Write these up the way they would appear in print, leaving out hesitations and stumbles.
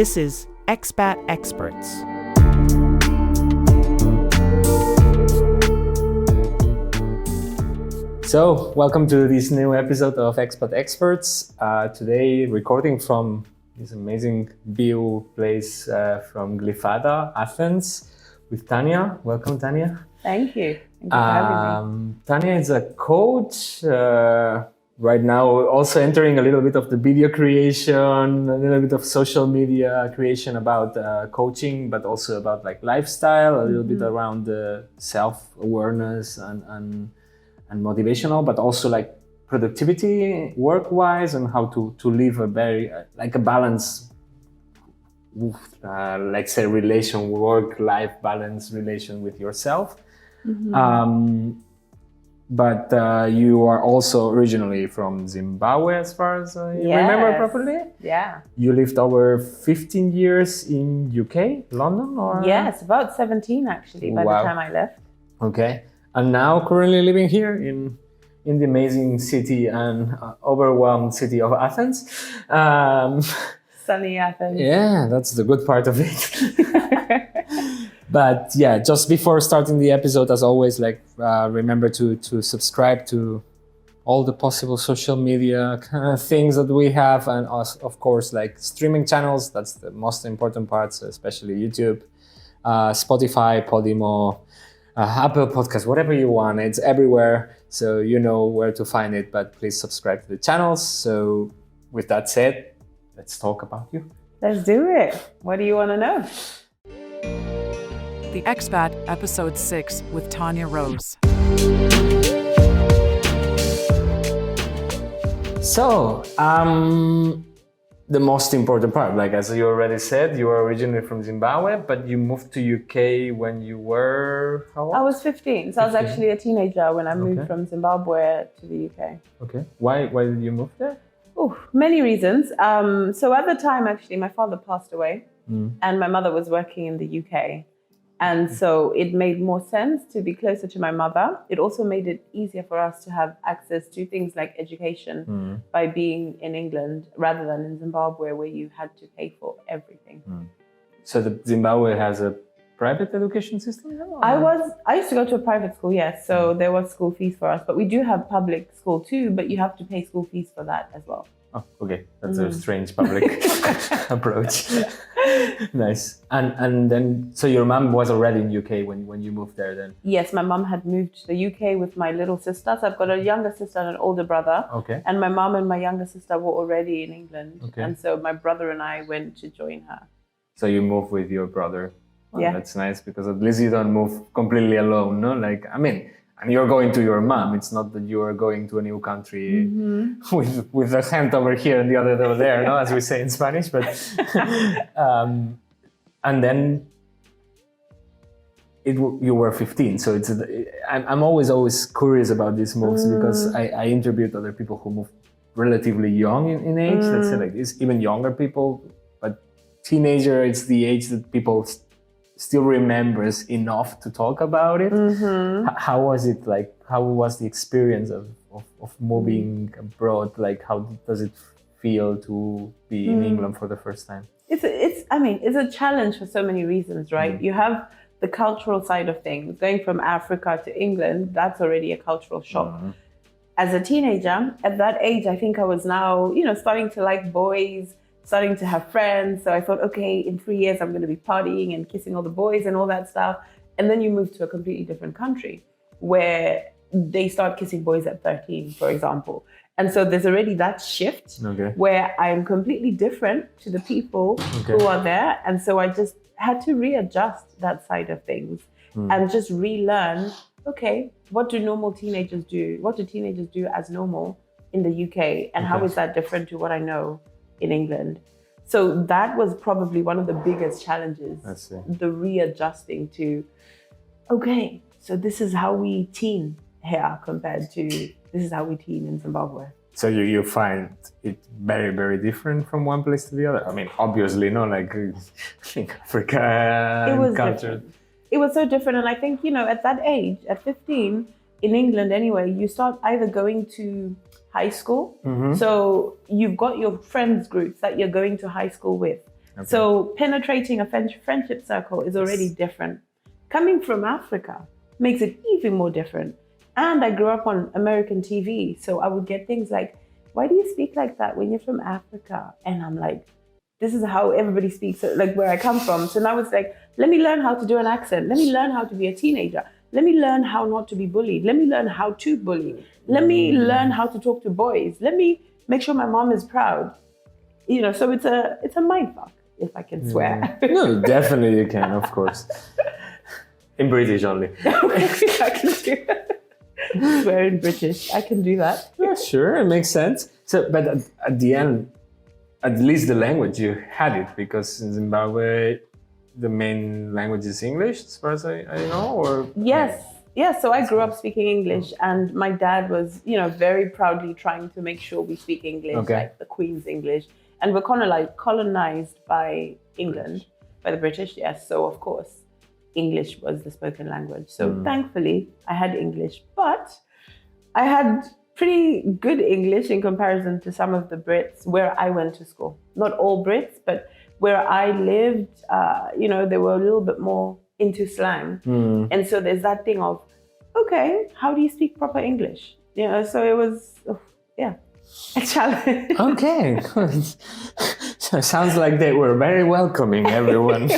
This is Expat Experts. So, welcome to this new episode of Expat Experts. Today, recording from this amazing view place from Glyfada, Athens, with Tanya. Welcome, Tanya. Thank you. Thank you for having me. Tanya is a coach. Right now, also entering a little bit of the video creation, a little bit of social media creation about coaching, but also about like lifestyle, a little bit around the self-awareness and motivational, but also like productivity work-wise and how to live a very like a balance, like say relation, work-life balance relation with yourself. But you are also originally from Zimbabwe, as far as I remember properly. Yeah. You lived over 15 years in UK, London, or? Yes, about 17 actually by the time I left. Okay. And now currently living here in the amazing city and overwhelmed city of Athens. Sunny Athens. Yeah, that's the good part of it. But yeah, just before starting the episode, as always, like remember to subscribe to all the possible social media things that we have, and of course like streaming channels. That's the most important parts, especially YouTube, Spotify, Podimo, Apple Podcast, whatever you want. It's everywhere, so you know where to find it. But please subscribe to the channels. So with that said, let's talk about you. Let's do it. What do you want to know? The Expat, Episode 6 with Tanya Rose. So, the most important part, like as you already said, you are originally from Zimbabwe, but you moved to UK when you were how old? I was 15, so I was actually a teenager when I moved from Zimbabwe to the UK. Okay. Why did you move there? Oh, many reasons. So at the time, actually, my father passed away and my mother was working in the UK. And so it made more sense to be closer to my mother. It also made it easier for us to have access to things like education by being in England rather than in Zimbabwe, where you had to pay for everything. So the Zimbabwe has a private education system? I used to go to a private school, yes. So there was school fees for us, but we do have public school too, but you have to pay school fees for that as well. Oh, okay. That's a strange public approach. Nice. And then, so your mom was already in UK when you moved there then? Yes, my mom had moved to the UK with my little sister. So I've got a younger sister and an older brother. Okay. And my mom and my younger sister were already in England. Okay. And so my brother and I went to join her. So you moved with your brother? Oh, yeah. That's nice, because at least you don't move completely alone, no? Like, I mean, and you're going to your mom. It's not that you are going to a new country with a hand over here and the other over there, no, as we say in Spanish. But and then you were 15. So I'm always curious about these moves because I interviewed other people who moved relatively young in age. Let's say like this, even younger people, but teenager, it's the age that people still remembers enough to talk about it. How was it like? How was the experience of moving abroad? Like, how does it feel to be in England for the first time? It's a challenge for so many reasons, right? You have the cultural side of things. Going from Africa to England, that's already a cultural shock. As a teenager, at that age, I think I was now, starting to like boys, starting to have friends. So I thought, okay, in 3 years, I'm going to be partying and kissing all the boys and all that stuff. And then you move to a completely different country where they start kissing boys at 13, for example. And so there's already that shift where I'm completely different to the people who are there. And so I just had to readjust that side of things and just relearn, okay, what do normal teenagers do? What do teenagers do as normal in the UK? And how is that different to what I know in England? So that was probably one of the biggest challenges, the readjusting to, okay, so this is how we teen here compared to this is how we teen in Zimbabwe. So you find it very, very different from one place to the other? I mean, obviously, no, like Africa culture. It was so different. And I think, at that age, at 15, in England anyway, you start either going to high school. So you've got your friends groups that you're going to high school with. Okay. So penetrating a friendship circle is already different. Coming from Africa makes it even more different. And I grew up on American TV, so I would get things like, why do you speak like that when you're from Africa? And I'm like, this is how everybody speaks, like where I come from. So now it's like, let me learn how to do an accent. Let me learn how to be a teenager. Let me learn how not to be bullied. Let me learn how to bully. Let me learn how to talk to boys. Let me make sure my mom is proud. So it's a mind fuck, if I can swear. No, definitely you can, of course. In British only. I can do that. Swear in British. I can do that. Yeah, sure, it makes sense. So, but at the end, at least the language, you had it, because in Zimbabwe, the main language is English, as far as I know, or? Yes. So I grew up speaking English, and my dad was, very proudly trying to make sure we speak English, like the Queen's English. And we're colonized by England, by the British, yes. So of course, English was the spoken language. So thankfully, I had English, but I had pretty good English in comparison to some of the Brits where I went to school. Not all Brits, but where I lived, they were a little bit more into slang. And so there's that thing of, okay, how do you speak proper English? So it was, a challenge. Okay. So it sounds like they were very welcoming, everyone.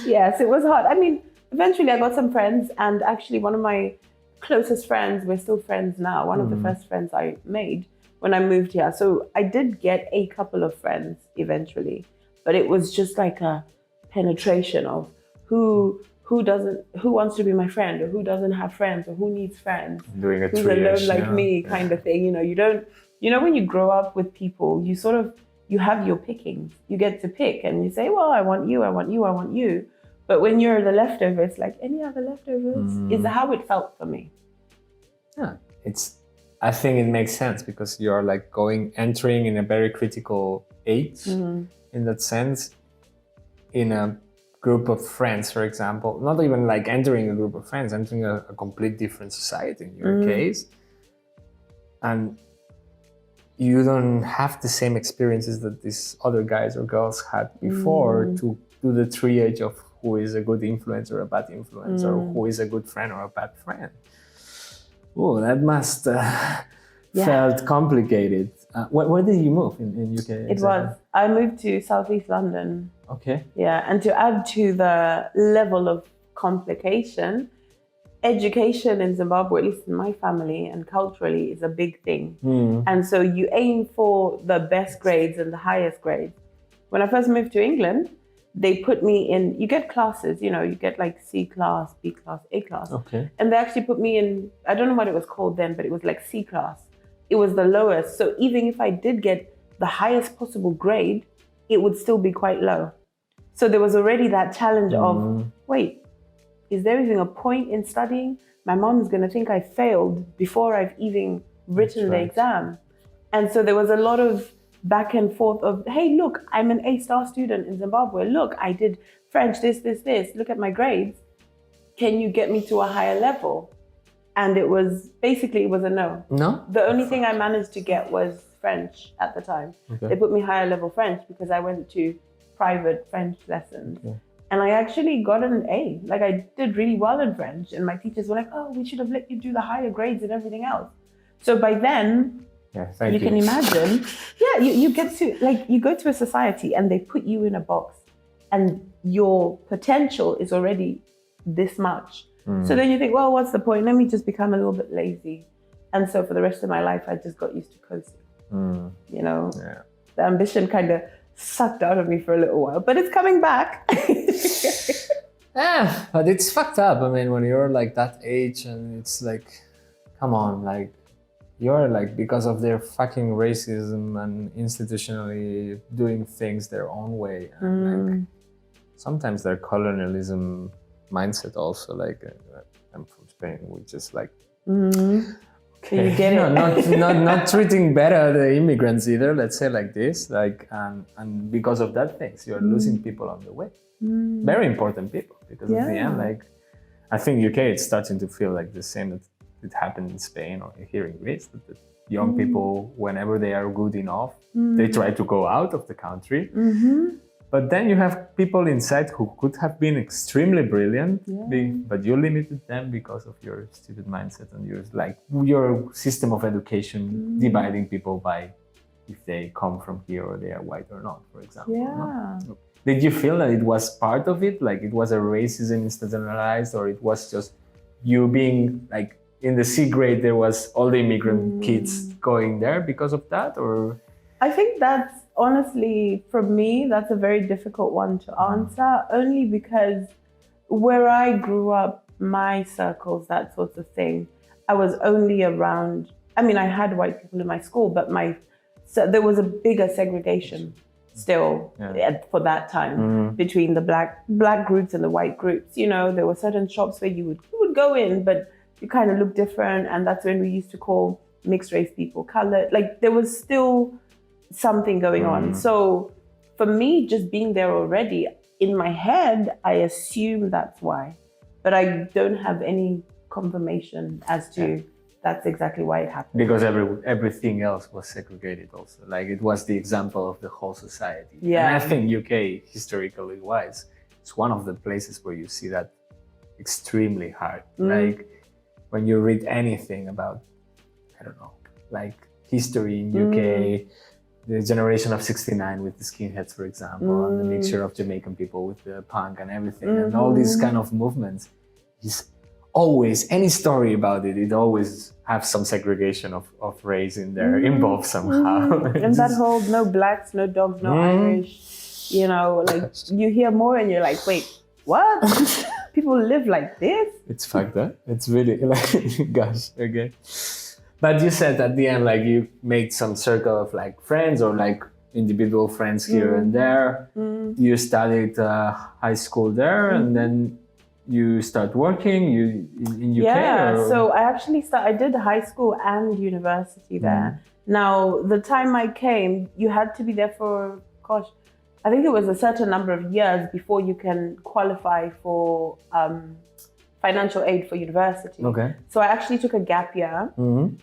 Yes, it was hard. I mean, eventually I got some friends, and actually one of my closest friends, we're still friends now, one of the first friends I made when I moved here. So I did get a couple of friends eventually, but it was just like a penetration of who wants to be my friend, or who doesn't have friends, or who needs friends, Doing a who's triage, alone like me kind of thing. You don't, when you grow up with people, you have your pickings. You get to pick, and you say, well, I want you, I want you, I want you. But when you're the leftover, it's like any other leftovers is how it felt for me. Yeah, I think it makes sense, because you're like entering in a very critical age in that sense, in a group of friends, for example, not even like entering a group of friends, entering a complete different society in your case. And you don't have the same experiences that these other guys or girls had before to do the triage of who is a good influence or a bad influence, or who is a good friend or a bad friend. Oh, that must felt complicated. Where did you move in UK? I moved to Southeast London. Okay. Yeah, and to add to the level of complication, education in Zimbabwe, at least in my family and culturally, is a big thing. And so you aim for the best grades and the highest grades. When I first moved to England, they put me in, you get classes, you get like C class, B class, A class. Okay. And they actually put me in, I don't know what it was called then, but it was like C class. It was the lowest. So even if I did get the highest possible grade, it would still be quite low. So there was already that challenge of, wait, is there even a point in studying? My mom's going to think I failed before I've even written the exam. And so there was a lot of back and forth of, hey, look, I'm an A-star student in Zimbabwe. Look, I did French, this. Look at my grades. Can you get me to a higher level? And it was a no. No? The only thing I managed to get was French at the time. Okay. They put me higher level French because I went to private French lessons. Okay. And I actually got an A. Like, I did really well in French. And my teachers were like, oh, we should have let you do the higher grades and everything else. So by then, you can imagine, you get to, like, you go to a society and they put you in a box and your potential is already this much. So then you think, well, what's the point? Let me just become a little bit lazy. And so for the rest of my life, I just got used to coasting. The ambition kind of sucked out of me for a little while, but it's coming back. But it's fucked up. I mean, when you're like that age and it's like, come on, like, you're like, because of their fucking racism and institutionally doing things their own way. And like, sometimes their colonialism mindset also, like, I'm from Spain, we just like, okay, you get it. not treating better the immigrants either, let's say like this, like, and because of that things, you're losing people on the way. Very important people, because at the end, like, I think UK, it's starting to feel like the same that it happened in Spain or here in Greece, that the young people, whenever they are good enough, they try to go out of the country. But then you have people inside who could have been extremely brilliant, but you limited them because of your stupid mindset and your system of education dividing people by if they come from here or they are white or not, for example. Yeah. No? Did you feel that it was part of it? Like it was a racism institutionalized, or it was just you being like in the C grade, there was all the immigrant kids going there because of that? Or I think that's honestly, for me, that's a very difficult one to answer, only because where I grew up, my circles, that sort of thing, I was only around, I mean, I had white people in my school, but so there was a bigger segregation still for that time between the black groups and the white groups. You know, there were certain shops where you would go in, but you kind of look different, and that's when we used to call mixed race people colored. Like there was still something going on. So for me, just being there already, in my head, I assume that's why, but I don't have any confirmation as to that's exactly why it happened. Because everything else was segregated also. Like it was the example of the whole society. Yeah. And I think UK, historically wise, it's one of the places where you see that extremely hard. Like when you read anything about, I don't know, like history in UK, the generation of 69 with the skinheads, for example, and the mixture of Jamaican people with the punk and everything, and all these kind of movements, is always, any story about it, it always have some segregation of race in there involved somehow. And that whole no blacks, no dogs, no Irish, you know, like you hear more and you're like, wait, what? People live like this? It's fucked up. It's really like, gosh, okay. But you said at the end, like you made some circle of like friends or like individual friends here and there. You studied high school there, and then you start working in UK? Yeah, or? so I actually I did high school and university there. Now, the time I came, you had to be there for, gosh, I think it was a certain number of years before you can qualify for financial aid for university. Okay. So I actually took a gap year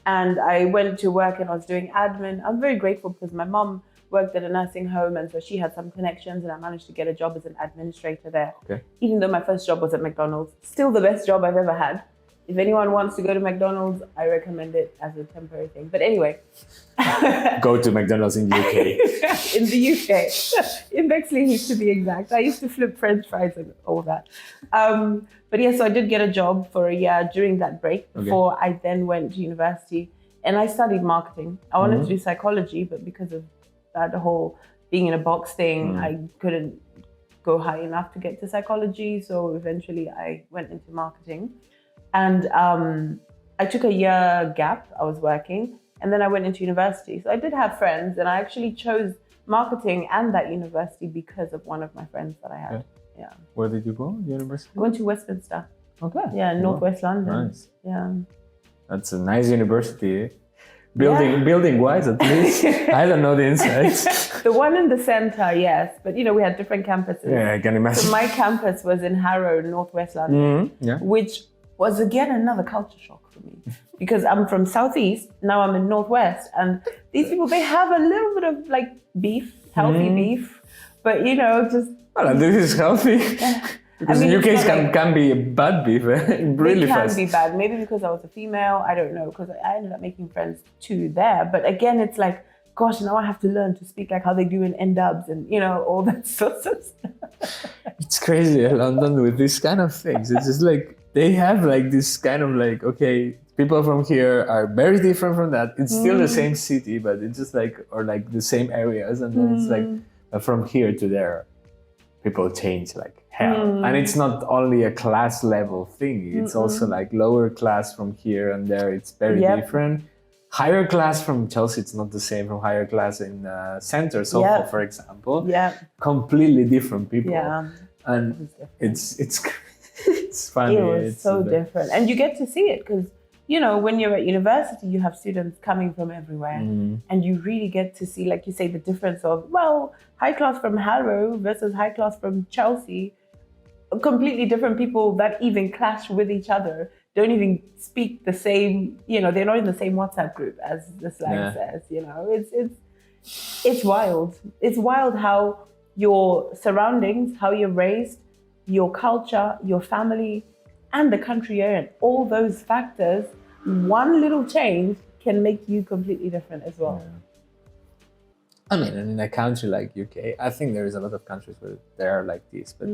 and I went to work and I was doing admin. I'm very grateful because my mom worked at a nursing home, and so she had some connections, and I managed to get a job as an administrator there. Okay. Even though my first job was at McDonald's, still the best job I've ever had. If anyone wants to go to McDonald's, I recommend it as a temporary thing. But anyway. Go to McDonald's in the UK. In the UK. In Bexleyheath, to be exact. I used to flip French fries and all that. But yeah, so I did get a job for a year during that break before I then went to university. And I studied marketing. I wanted to do psychology, but because of that whole being in a box thing, I couldn't go high enough to get to psychology. So eventually I went into marketing. And I took a year gap. I was working, and then I went into university. So I did have friends, and I actually chose marketing and that university because of one of my friends that I had. Yeah. Where did you go? University? I went to Westminster. Okay. Yeah, Northwest London. Nice. Yeah. That's a nice university. Building wise, at least. I don't know the insides. The one in the center, yes, but we had different campuses. Yeah, I can imagine. So my campus was in Harrow, Northwest London, which was again another culture shock for me because I'm from Southeast, now I'm in Northwest, and these people, they have a little bit of like beef, healthy beef, but just... Well, this is healthy. Because in UK can be bad beef, really fast. It can be bad, maybe because I was a female, I don't know, because I ended up making friends too there, but again, it's like, gosh, now I have to learn to speak like how they do in N-dubs and, all that sorts of stuff. It's crazy, London, with these kind of things. It's just like, they have like this kind of like, okay, people from here are very different from that. It's still the same city, but it's just like, or like the same areas. And then it's like, from here to there, people change like hell. And it's not only a class level thing. It's also like lower class from here and there. It's very different. Higher class from Chelsea, it's not the same from higher class in Centre, Soho, for example. Yeah. Completely different people. Yeah. And it's funny. It was so different. And you get to see it because, when you're at university, you have students coming from everywhere. And you really get to see, like you say, the difference of, high class from Harrow versus high class from Chelsea. Completely different people that even clash with each other, don't even speak the same, they're not in the same WhatsApp group, as the slang says, It's wild. It's wild how your surroundings, how you're raised, your culture, your family, and the country you're in. All those factors, one little change can make you completely different as well. Yeah. I mean, and in a country like UK, I think there is a lot of countries where they are like this, but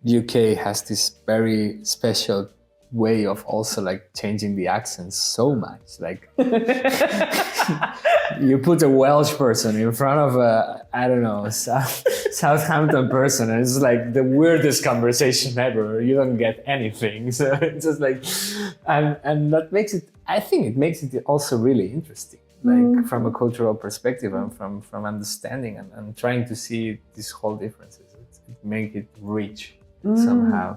UK has this very special way of also like changing the accents so much. Like you put a Welsh person in front of a, I don't know, Southampton person, and it's like the weirdest conversation ever. You don't get anything. So it's just like, and that makes it, I think it makes it also really interesting. Like from a cultural perspective and from understanding and trying to see these whole differences. It make it rich somehow.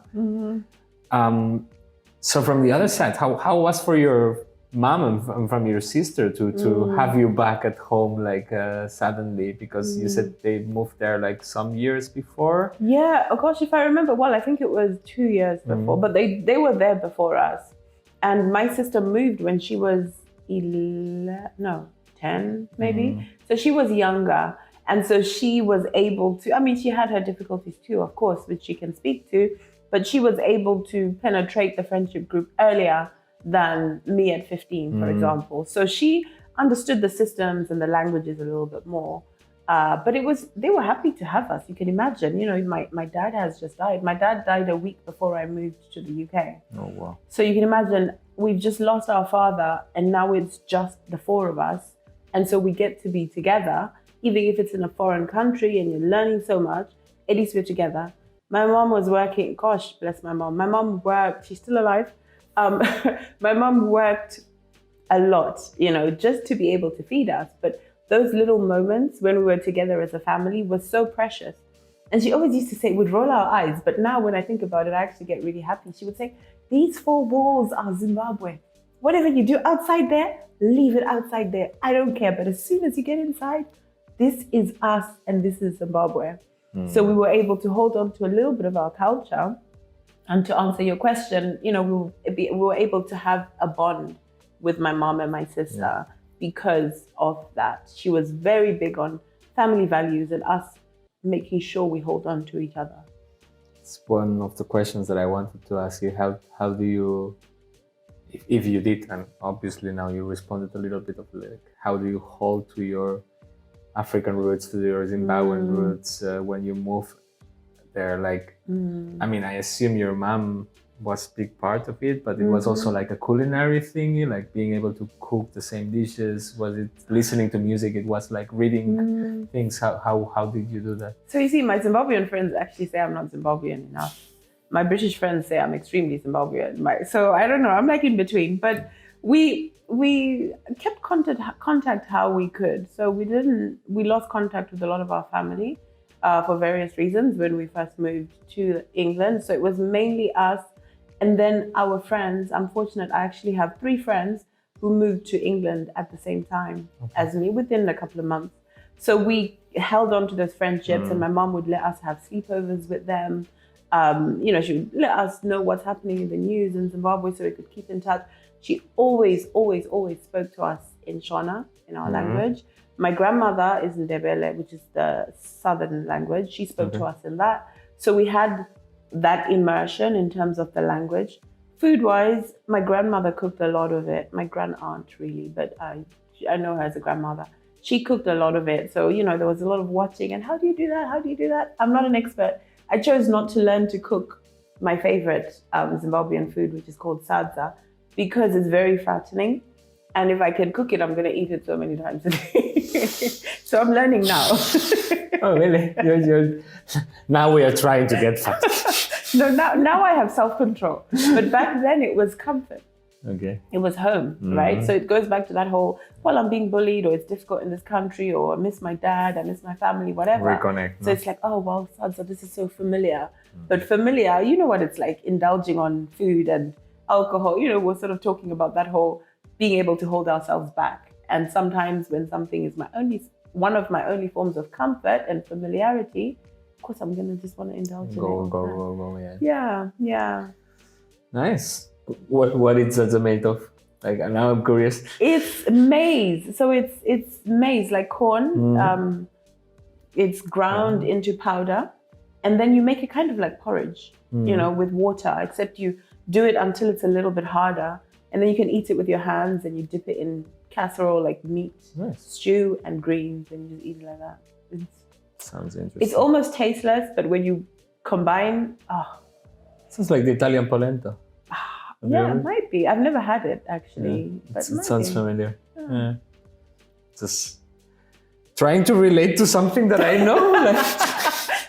So from the other side, how was for your mom and from your sister to have you back at home like suddenly, because you said they moved there like some years before? Yeah, of course, if I remember well, I think it was 2 years before, but they were there before us. And my sister moved when she was 10 maybe. So she was younger. And so she was able to, I mean, she had her difficulties too, of course, which she can speak to, but she was able to penetrate the friendship group earlier than me at 15, for example. So she understood the systems and the languages a little bit more. But they were happy to have us. You can imagine, you know, my dad has just died. My dad died a week before I moved to the UK. Oh, wow. So you can imagine, we've just lost our father and now it's just the four of us. And so we get to be together, even if it's in a foreign country and you're learning so much, at least we're together. My mom was working, gosh, bless my mom. My mom worked, she's still alive. My mom worked a lot, you know, just to be able to feed us. But those little moments when we were together as a family was so precious. And she always used to say, we'd roll our eyes. But now when I think about it, I actually get really happy. She would say, these four walls are Zimbabwe. Whatever you do outside there, leave it outside there. I don't care. But as soon as you get inside, this is us and this is Zimbabwe. So we were able to hold on to a little bit of our culture. And to answer your question, you know, we were able to have a bond with my mom and my sister because of that. She was very big on family values and us making sure we hold on to each other. It's one of the questions that I wanted to ask you. How do you, if you did, and obviously now you responded a little bit of like, how do you hold to your African roots, to your Zimbabwean roots when you move there? Like, I mean, I assume your mom was a big part of it, but it was also like a culinary thing, like being able to cook the same dishes. Was it listening to music? It was like reading things. How did you do that? So you see, my Zimbabwean friends actually say I'm not Zimbabwean enough. My British friends say I'm extremely Zimbabwean. So I don't know, I'm like in between. But we kept contact how we could. So we lost contact with a lot of our family for various reasons when we first moved to England. So it was mainly us. And then our friends, I'm fortunate, I actually have 3 friends who moved to England at the same time as me within a couple of months. So we held on to those friendships and my mom would let us have sleepovers with them. You know, she would let us know what's happening in the news in Zimbabwe so we could keep in touch. She always spoke to us in Shona, in our language. My grandmother is Ndebele, which is the southern language. She spoke to us in that. So we had that immersion in terms of the language. Food-wise, my grandmother cooked a lot of it. My grand-aunt really, but I know her as a grandmother. She cooked a lot of it. So, you know, there was a lot of watching and how do you do that? How do you do that? I'm not an expert. I chose not to learn to cook my favorite Zimbabwean food, which is called sadza, because it's very fattening. And if I can cook it, I'm going to eat it so many times a day. So I'm learning now. Oh, really? Now we are trying to get fat. No, now I have self-control. But back then it was comfort. Okay. It was home, right? So it goes back to that whole, well, I'm being bullied, or it's difficult in this country, or I miss my dad, I miss my family, whatever. Reconnect. So it's like, oh, well, Sadza, this is so familiar. But familiar, you know what it's like, indulging on food and alcohol. You know, we're sort of talking about that whole being able to hold ourselves back. And sometimes when something is one of my only forms of comfort and familiarity, of course, I'm going to just want to indulge in it. Go, yeah. Yeah. Nice. What is Sadza made of? Like, now I'm curious. It's maize. So it's maize, like corn. It's ground into powder, and then you make it kind of like porridge, with water, except you do it until it's a little bit harder, and then you can eat it with your hands, and you dip it in casserole like meat, stew, and greens, and you just eat it like that. Sounds interesting. It's almost tasteless, but when you combine, sounds like the Italian polenta. Yeah, it might be. I've never had it actually. But It sounds familiar. Yeah. Just trying to relate to something that I know.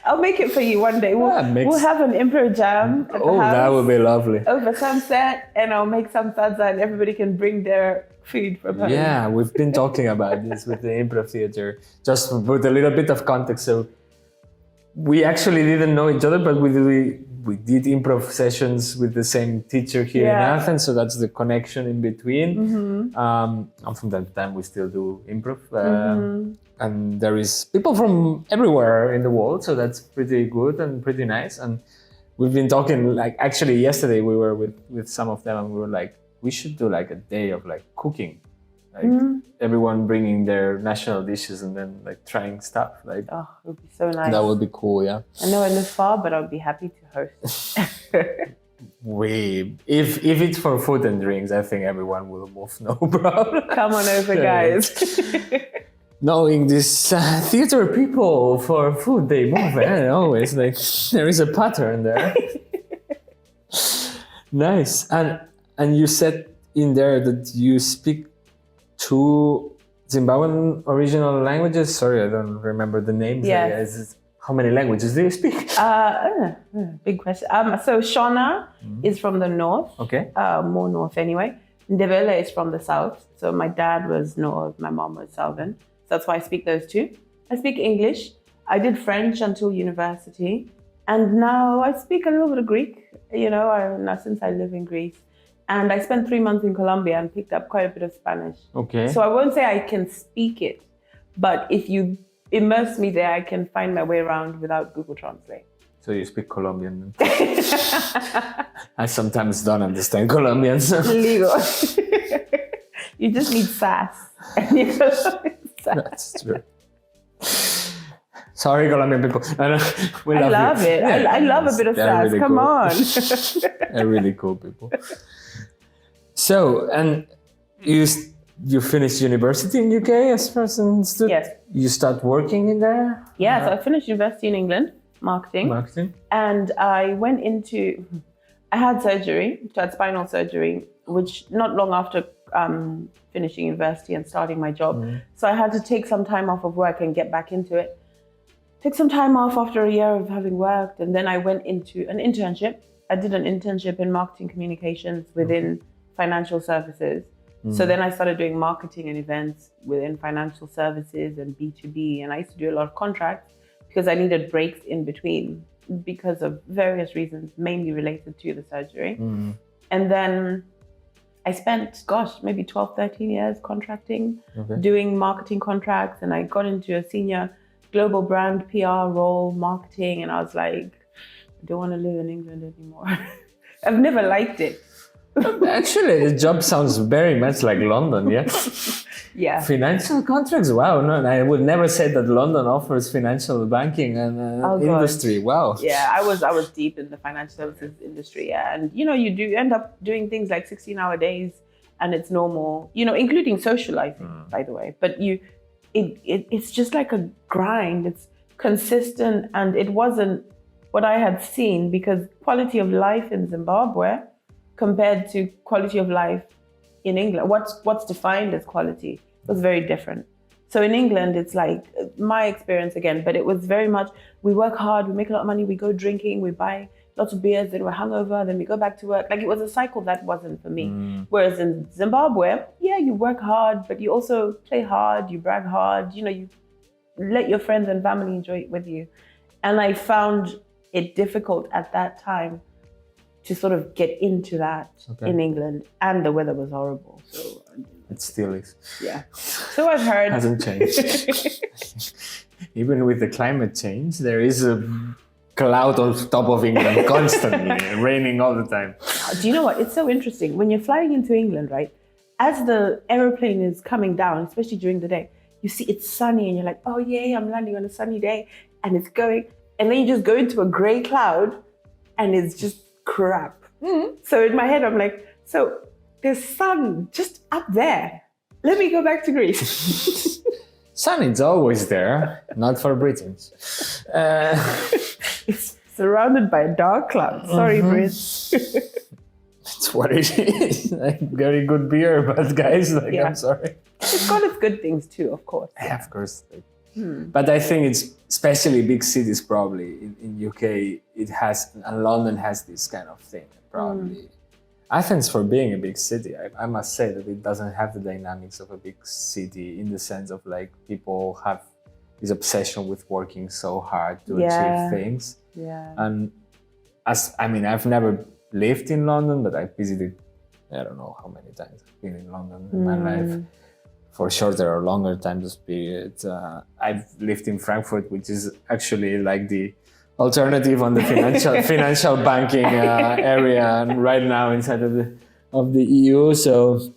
I'll make it for you one day. We'll have an improv jam at the house that would be lovely. over sunset, and I'll make some salsa, and everybody can bring their food from home. Yeah, we've been talking about this with the improv theater. Just to put a little bit of context. So we actually didn't know each other, but we did improv sessions with the same teacher here in Athens. So that's the connection in between. And from that time, we still do improv. And there is people from everywhere in the world. So that's pretty good and pretty nice. And we've been talking, like, actually yesterday we were with some of them, and we were like, we should do like a day of like cooking, like everyone bringing their national dishes and then like trying stuff. Like, it would be so nice. That would be cool, yeah. I know I live far, but I'd be happy to host. If it's for food and drinks, I think everyone will move, no problem. Come on over, guys. Knowing these theater people for food, they move. Always like there is a pattern there. Nice. And you said in there that you speak 2 Zimbabwean original languages. Sorry, I don't remember the names. Yes. How many languages do you speak? Big question. So Shona is from the north. Okay. More north anyway. Ndebele is from the south. So my dad was north, my mom was southern. So that's why I speak those 2. I speak English. I did French until university. And now I speak a little bit of Greek, since I live in Greece. And I spent 3 months in Colombia and picked up quite a bit of Spanish. Okay. So I won't say I can speak it, but if you immerse me there, I can find my way around without Google Translate. So you speak Colombian? I sometimes don't understand Colombian. So. Legal. You just need sass. That's true. Sorry, Colombian people. I love it. Yeah, I love a bit of sass. Really Come on. They're really cool people. So, and you finished university in UK as person student? Yes. You start working in there? Yeah, so I finished university in England, marketing. And I had surgery, I had spinal surgery, which not long after finishing university and starting my job. So I had to take some time off of work and get back into it. Took some time off after a year of having worked, and then I went into an internship. I did an internship in marketing communications within financial services. So then I started doing marketing and events within financial services and B2B, and I used to do a lot of contracts because I needed breaks in between because of various reasons, mainly related to the surgery. And then I spent, maybe 12, 13 years contracting, doing marketing contracts, and I got into a senior global brand PR role, marketing, and I was like, I don't want to live in England anymore. I've never liked it. Actually, the job sounds very much like London, yeah? Yeah. Financial contracts, wow. No, I would never say that London offers financial banking and industry, wow. Yeah, I was deep in the financial services industry, yeah. And, you do end up doing things like 16-hour days, and it's normal, including socializing, by the way. But it's just like a grind. It's consistent, and it wasn't what I had seen, because quality of life in Zimbabwe compared to quality of life in England, what's defined as quality was very different. So in England, it's like my experience again, but it was very much, we work hard, we make a lot of money, we go drinking, we buy lots of beers, then we're hungover, then we go back to work. Like, it was a cycle that wasn't for me. Whereas in Zimbabwe, yeah, you work hard, but you also play hard, you brag hard, you let your friends and family enjoy it with you. And I found it difficult at that time to sort of get into that in England, and the weather was horrible. So it still is. Yeah. So I've heard. Hasn't changed. Even with the climate change, there is a cloud on top of England constantly, raining all the time. Do you know what? It's so interesting. When you're flying into England, right, as the aeroplane is coming down, especially during the day, you see it's sunny and you're like, oh yay, I'm landing on a sunny day, and it's going, and then you just go into a gray cloud and it's just crap. So in my head I'm like, so there's sun just up there. Let me go back to Greece. Sun is always there, not for Britons. It's surrounded by dark clouds. Sorry, Brits. It's what it is. Like, very good beer, but guys, like, Yeah. I'm sorry. It's got its good things too, of course. Yeah, of course. But I think it's especially big cities. Probably in UK, it has, and London has this kind of thing. Probably Athens, for being a big city, I must say that it doesn't have the dynamics of a big city in the sense of like people have this obsession with working so hard to achieve things. Yeah. And I've never lived in London, but I visited, I don't know how many times I've been in London in my life. For shorter or longer time periods. I've lived in Frankfurt, which is actually like the alternative on the financial banking area, and right now inside of the EU. So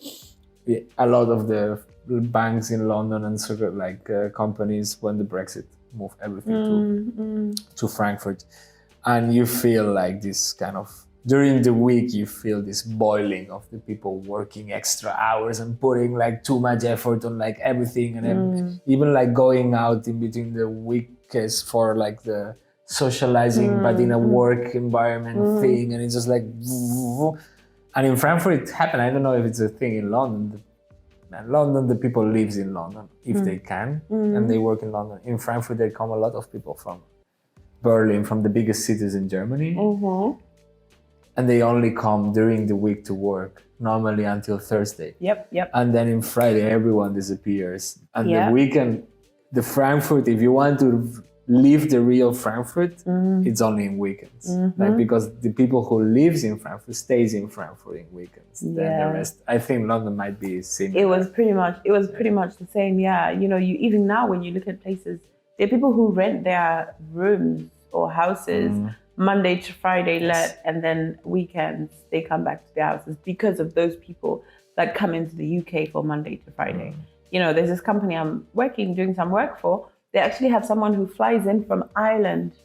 a lot of the banks in London and sort of like companies, when the Brexit moved everything to Frankfurt, and you feel like this kind of, during the week, you feel this boiling of the people working extra hours and putting like too much effort on like everything, and even like going out in between the weeks for like the socializing, but in a work environment thing, and it's just like, and in Frankfurt it happened. I don't know if it's a thing in London. London, the people lives in London if they can, and they work in London. In Frankfurt, there come a lot of people from Berlin, from the biggest cities in Germany. And they only come during the week to work, normally until Thursday. Yep. And then in Friday, everyone disappears. And the weekend, the Frankfurt, if you want to live the real Frankfurt, it's only in weekends. Like, because the people who lives in Frankfurt stays in Frankfurt in weekends. Then the rest, I think London might be similar. It was pretty much the same. Yeah. You know, you even now when you look at places, there are people who rent their rooms or houses Monday to Friday let, and then weekends they come back to their houses because of those people that come into the UK for Monday to Friday. You know, there's this company I'm doing some work for. They actually have someone who flies in from Ireland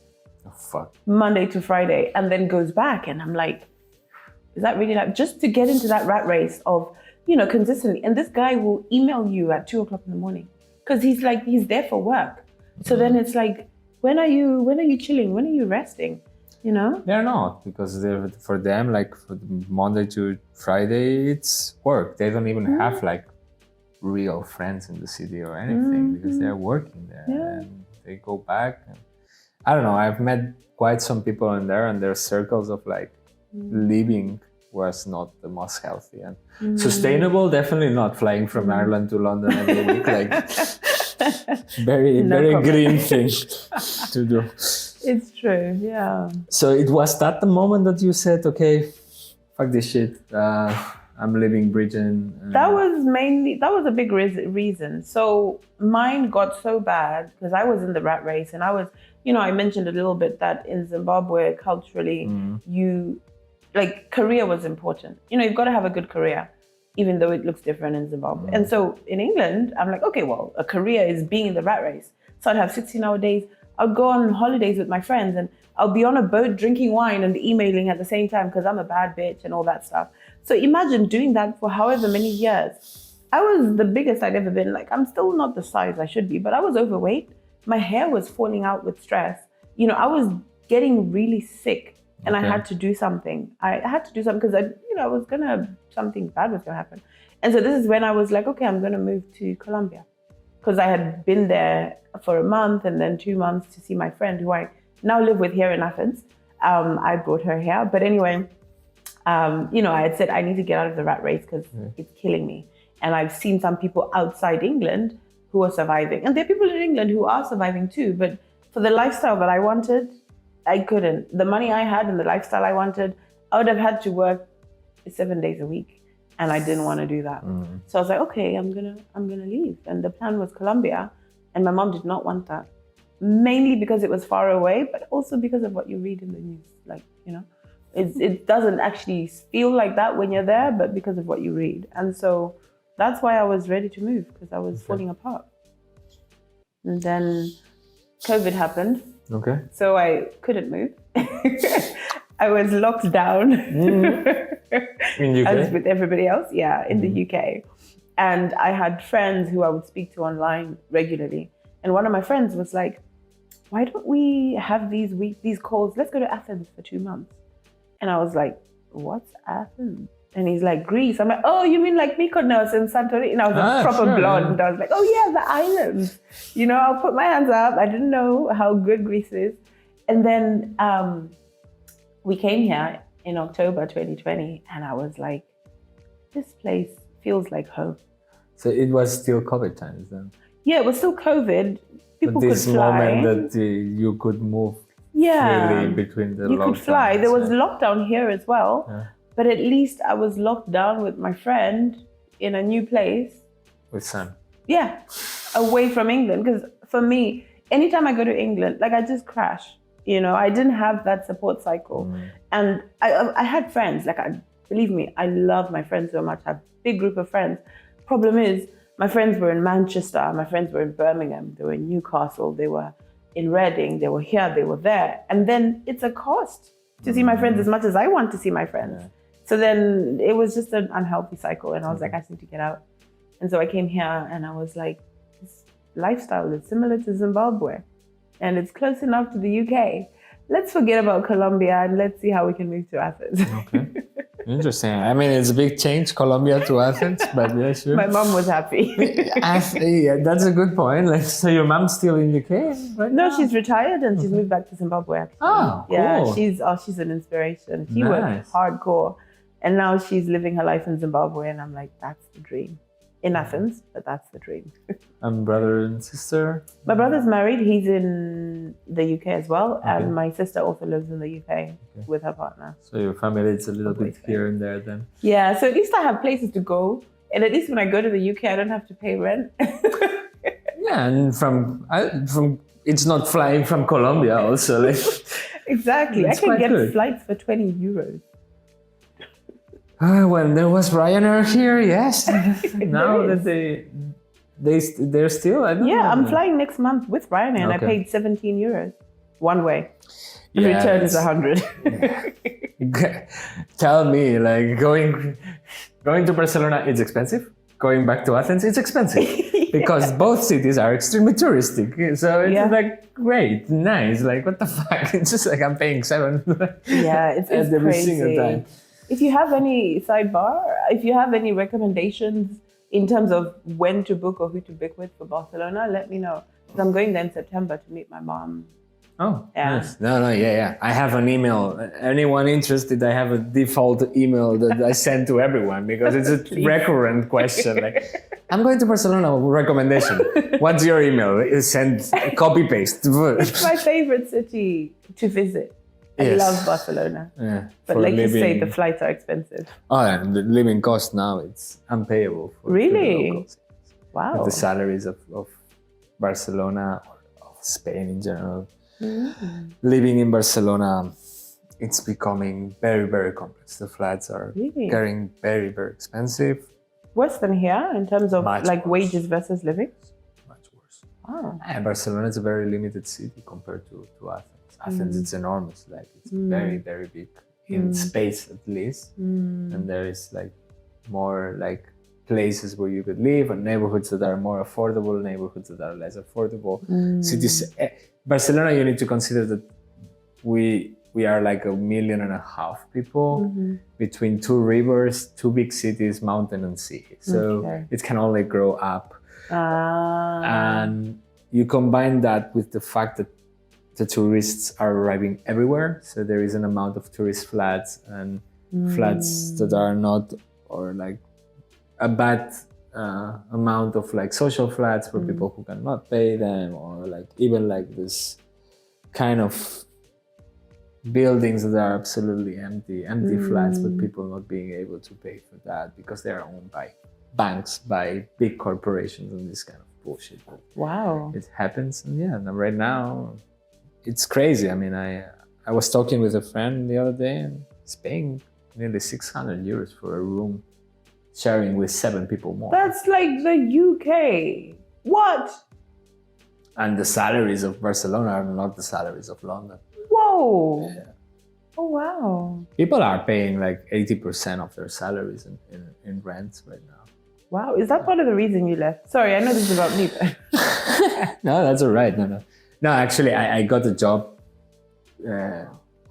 Monday to Friday and then goes back. And I'm like, is that really like, just to get into that rat race of, you know, consistently. And this guy will email you at 2:00 in the morning because he's there for work. So then it's like, when are you chilling? When are you resting? You know? They're not, because for them, like for Monday to Friday, it's work. They don't even have like real friends in the city or anything because they're working there and they go back. And I don't know, I've met quite some people in there, and their circles of like living was not the most healthy and sustainable. Definitely not flying from Ireland to London every week. Like very green thing to do. It's true, yeah. So it was that the moment that you said, okay, fuck this shit, I'm leaving Britain? That was a big reason. So mine got so bad because I was in the rat race, and I was, you know, I mentioned a little bit that in Zimbabwe, culturally, career was important. You know, you've got to have a good career, even though it looks different in Zimbabwe. And so in England, I'm like, okay, well, a career is being in the rat race. So I'd have 16-hour days. I'd go on holidays with my friends, and I'll be on a boat drinking wine and emailing at the same time because I'm a bad bitch and all that stuff. So imagine doing that for however many years. I was the biggest I'd ever been. Like, I'm still not the size I should be, but I was overweight. My hair was falling out with stress. You know, I was getting really sick, and I had to do something. I had to do something because something bad was gonna happen. And so this is when I was like, okay, I'm gonna move to Colombia, because I had been there for a month and then 2 months to see my friend who I now live with here in Athens. I brought her here, but anyway, you know, I had said I need to get out of the rat race because it's killing me. And I've seen some people outside England who are surviving, and there are people in England who are surviving too. But for the lifestyle that I wanted, I couldn't. The money I had and the lifestyle I wanted, I would have had to work 7 days a week, and I didn't want to do that. So I was like, okay, I'm gonna leave. And the plan was Colombia, and my mom did not want that, mainly because it was far away, but also because of what you read in the news. Like, you know, it doesn't actually feel like that when you're there, but because of what you read. And so that's why I was ready to move, because I was falling apart. And then COVID happened. Okay. So I couldn't move. I was locked down. In UK? I was with everybody else, in the UK. And I had friends who I would speak to online regularly. And one of my friends was like, why don't we have these calls? Let's go to Athens for 2 months. And I was like, what's Athens? And he's like, Greece. I'm like, oh, you mean like Mykonos and Santorini? And I was a proper blonde. And I was like, oh yeah, the islands. I'll put my hands up. I didn't know how good Greece is. And then we came here in October 2020. And I was like, this place feels like home. So it was still COVID times then? Yeah, it was still COVID. People this could fly. moment that you could move freely between the lockdowns. You could fly. There was lockdown here as well. Yeah. But at least I was locked down with my friend in a new place. With Sam. Yeah, away from England. Because for me, anytime I go to England, like I just crash. I didn't have that support cycle. And I had friends. Believe me, I love my friends so much. I have a big group of friends. Problem is, my friends were in Manchester. My friends were in Birmingham. They were in Newcastle. They were in Reading. They were here. They were there. And then it's a cost to see my friends as much as I want to see my friends. Yeah. So then it was just an unhealthy cycle. And I was like, I just need to get out. And so I came here and I was like, this lifestyle is similar to Zimbabwe. And it's close enough to the UK. Let's forget about Colombia and let's see how we can move to Athens. Okay. Interesting. I mean, it's a big change, Colombia to Athens, but yeah, sure. My mom was happy. Yeah, that's a good point. So your mom's still in UK right now? No, she's retired and she's moved back to Zimbabwe. Actually. Oh, cool. Yeah, she's an inspiration. She worked hardcore, and now she's living her life in Zimbabwe. And I'm like, that's the dream. In Athens, but that's the dream. And brother and sister? My brother's married. He's in the UK as well. And my sister also lives in the UK with her partner. So your family is a little bit here and there then? Yeah, so at least I have places to go. And at least when I go to the UK, I don't have to pay rent. Yeah, and from it's not flying from Colombia also. Exactly. I can get flights for 20 euros. When there was Ryanair here, yes. Now that they're still, I don't know. Yeah, I'm flying next month with Ryanair and I paid 17 euros one way. The return is 100. Tell me, like going to Barcelona, it's expensive. Going back to Athens, it's expensive because both cities are extremely touristic. So it's like great, nice. Like what the fuck? It's just like I'm paying 7. Yeah, it's every crazy. single time. If you have any if you have any recommendations in terms of when to book or who to book with for Barcelona, let me know. Because I'm going there in September to meet my mom. Oh, yes. No, yeah. I have an email. Anyone interested, I have a default email that I send to everyone because it's a recurrent question. Like, I'm going to Barcelona, recommendation. What's your email? Send copy paste. It's my favorite city to visit. I love Barcelona. Yeah, but like you say, the flights are expensive. Oh, and the living cost now, it's unpayable. Really? Wow. With the salaries of Barcelona or of Spain in general. Living in Barcelona, it's becoming very, very complex. The flats are getting very, very expensive. Worse than here in terms of wages versus living? Much worse. Oh. And Barcelona is a very limited city compared to Athens. Athens, it's enormous. Like it's very, very big in space at least. And there is like more like places where you could live and neighborhoods that are more affordable, neighborhoods that are less affordable. Cities. Barcelona, you need to consider that we are like 1.5 million people between 2 rivers, 2 big cities, mountain and sea. So it can only grow up. And you combine that with the fact that the tourists are arriving everywhere. So there is an amount of tourist flats and flats that are not, or like a bad amount of like social flats for people who cannot pay them, or like even like this kind of buildings that are absolutely empty flats, but people not being able to pay for that because they are owned by banks, by big corporations and this kind of bullshit. Wow. It happens. And right now it's crazy. I mean, I was talking with a friend the other day and it's paying nearly 600 euros for a room, sharing with 7 people more. That's like the UK. What? And the salaries of Barcelona are not the salaries of London. Whoa. Yeah. Oh, wow. People are paying like 80% of their salaries in rent right now. Wow. Is that part of the reason you left? Sorry, I know this is about me, but... No, that's all right. No, actually, I got a job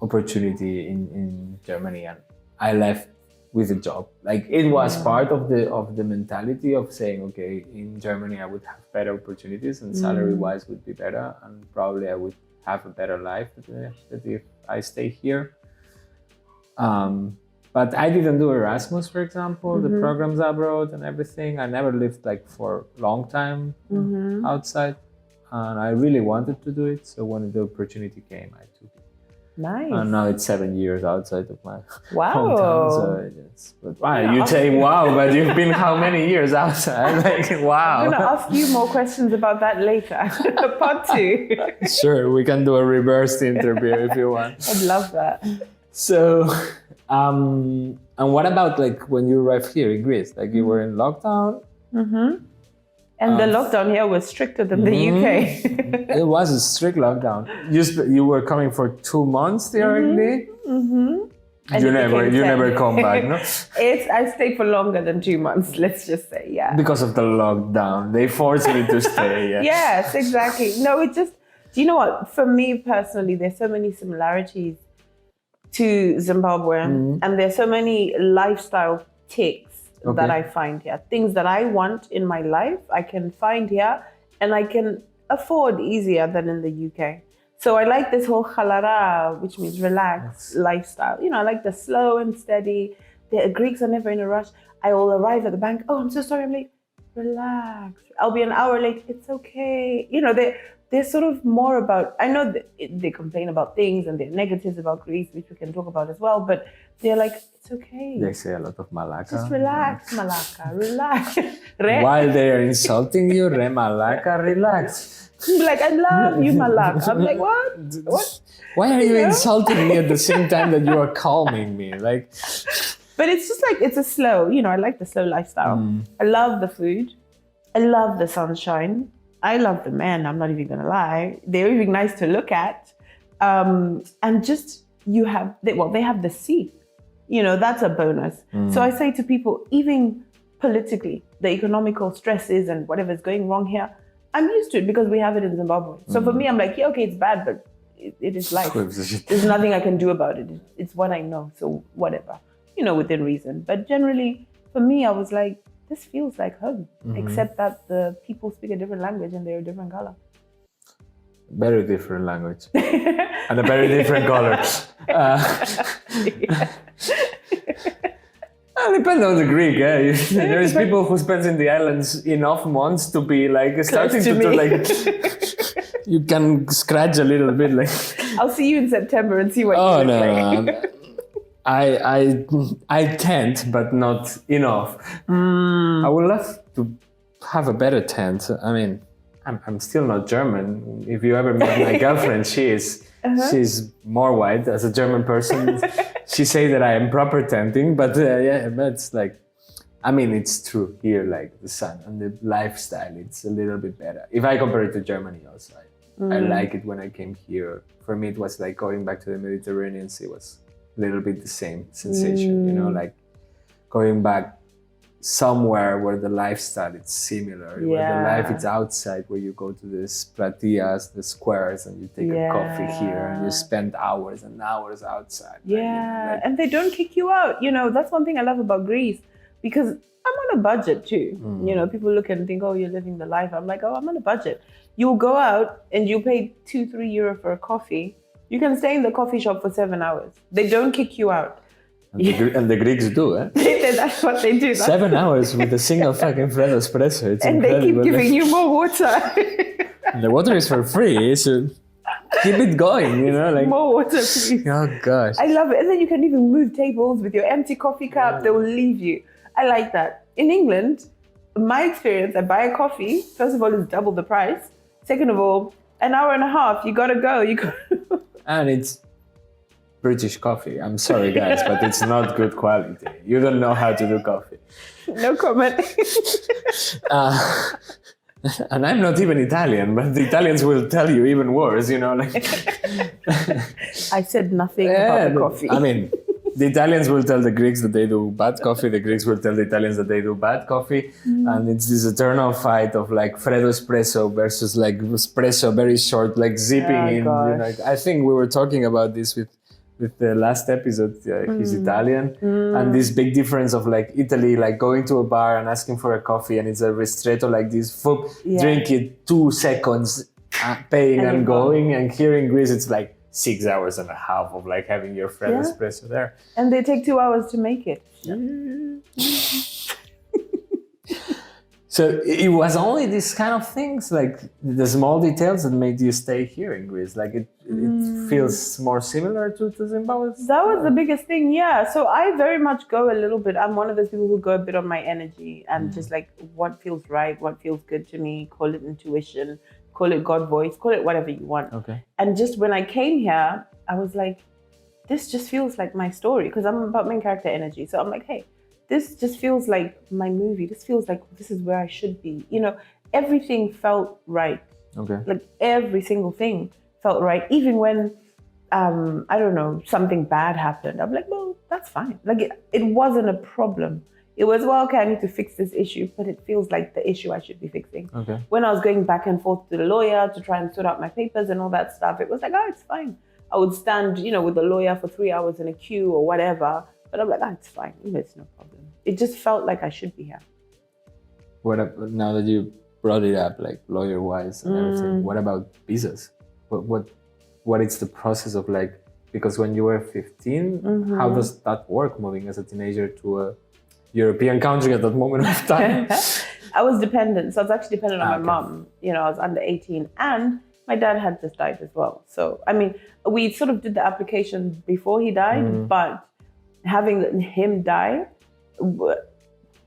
opportunity in Germany, and I left with a job. Like, it was part of the mentality of saying, okay, in Germany I would have better opportunities and salary-wise would be better, and probably I would have a better life than if I stay here. But I didn't do Erasmus, for example, the programs abroad and everything. I never lived like for a long time outside, and I really wanted to do it. So when the opportunity came, I took it. Nice. And now it's 7 years outside of my Wow. hometown. So you say wow, but you've been how many years outside? Like, wow. I'm going to ask you more questions about that later. Part 2. Sure, we can do a reversed interview if you want. I'd love that. So, and what about like when you arrived here in Greece? Like you were in lockdown? And the lockdown here was stricter than the UK. It was a strict lockdown. You were coming for 2 months directly? You never come back, no? I stayed for longer than 2 months, let's just say, yeah. Because of the lockdown. They forced me to stay, yeah. Yes, exactly. No, do you know what? For me personally, there's so many similarities to Zimbabwe, and there's so many lifestyle ticks that I find here. Things that I want in my life, I can find here, and I can afford easier than in the UK. So I like this whole halara, which means relaxed lifestyle. I like the slow and steady. The Greeks are never in a rush. I will arrive at the bank. Oh, I'm so sorry, I'm late. Relax. I'll be an hour late. It's okay. They're sort of more about, I know they complain about things and they're negatives about Greece, which we can talk about as well, but they're like, it's okay. They say a lot of malaka. Just relax, malaka, relax. While they are insulting you, re malaka, relax. Like, I love you, malaka. I'm like, what? Why are you insulting me at the same time that you are calming me? Like, but it's just like, it's a slow, I like the slow lifestyle. I love the food. I love the sunshine. I love the men, I'm not even gonna lie. They're even nice to look at. And just, they have the sea. That's a bonus. So I say to people, even politically, the economical stresses and whatever's going wrong here, I'm used to it because we have it in Zimbabwe. So for me, I'm like, yeah, okay, it's bad, but it is life. There's nothing I can do about it. It's what I know, so whatever, within reason. But generally, for me, I was like, this feels like home, except that the people speak a different language and they're a different color. Very different language. And a very different color. Depends on the Greek, eh? There is people who spend in the islands enough months to be like starting to like you can scratch a little bit like. I'll see you in September and see what you look like. No. I can't, but not enough. I would love to have a better tent. I mean, I'm still not German. If you ever meet my girlfriend, she's more white. As a German person, she say that I am proper tenting, but it's like, I mean, it's true here, like the sun and the lifestyle, it's a little bit better. If I compare it to Germany also, I like it when I came here. For me, it was like going back to the Mediterranean Sea was a little bit the same sensation, like going back somewhere where the lifestyle is similar, where the life is outside, where you go to the platias, the squares, and you take a coffee here and you spend hours and hours outside. Yeah, and they don't kick you out. That's one thing I love about Greece, because I'm on a budget too. People look and think, oh, you're living the life. I'm like, oh, I'm on a budget. You'll go out and you pay 2-3 euro for a coffee. You can stay in the coffee shop for 7 hours. They don't kick you out. And the Greeks do, eh? That's what they do. 7 hours with a single fucking Fred espresso. It's and incredible. They keep giving you more water. The water is for free, so keep it going, like more water, please. Oh gosh. I love it. And then you can even move tables with your empty coffee cup. They will leave you. I like that. In England, my experience, I buy a coffee. First of all, it's double the price. Second of all, an hour and a half, you gotta go. And it's British coffee. I'm sorry, guys, but it's not good quality. You don't know how to do coffee. No comment. And I'm not even Italian, but the Italians will tell you even worse, like. I said nothing about the coffee. I mean, the Italians will tell the Greeks that they do bad coffee. The Greeks will tell the Italians that they do bad coffee. And it's this eternal fight of like Freddo espresso versus like espresso, very short, like zipping in. I think we were talking about this with the last episode. He's Italian. And this big difference of like Italy, like going to a bar and asking for a coffee and it's a ristretto like this, drink it 2 seconds, paying and going. And here in Greece, it's like 6 hours and a half of like having your Freddo espresso there. And they take 2 hours to make it. So it was only these kind of things, like the small details that made you stay here in Greece. Like it feels more similar to Zimbabwe. That was the biggest thing, yeah. So I very much go a little bit. I'm one of those people who go a bit on my energy and just like what feels right, what feels good to me. Call it intuition, call it God voice, call it whatever you want. Okay. And just when I came here, I was like, this just feels like my story because I'm about main character energy. So I'm like, hey, this just feels like my movie. This feels like this is where I should be. Everything felt right. Okay. Like every single thing felt right. Even when, I don't know, something bad happened. I'm like, well, that's fine. Like it wasn't a problem. It was, well, okay, I need to fix this issue, but it feels like the issue I should be fixing. Okay. When I was going back and forth to the lawyer to try and sort out my papers and all that stuff, it was like, oh, it's fine. I would stand, with the lawyer for 3 hours in a queue or whatever. But I'm like, it's fine. It's no problem. It just felt like I should be here. Now that you brought it up, like lawyer-wise and everything, what about visas? What is the process of like, because when you were 15, how does that work moving as a teenager to a European country at that moment of time? I was dependent. So I was actually dependent on my mom. I was under 18 and my dad had just died as well. So, I mean, we sort of did the application before he died, but having him die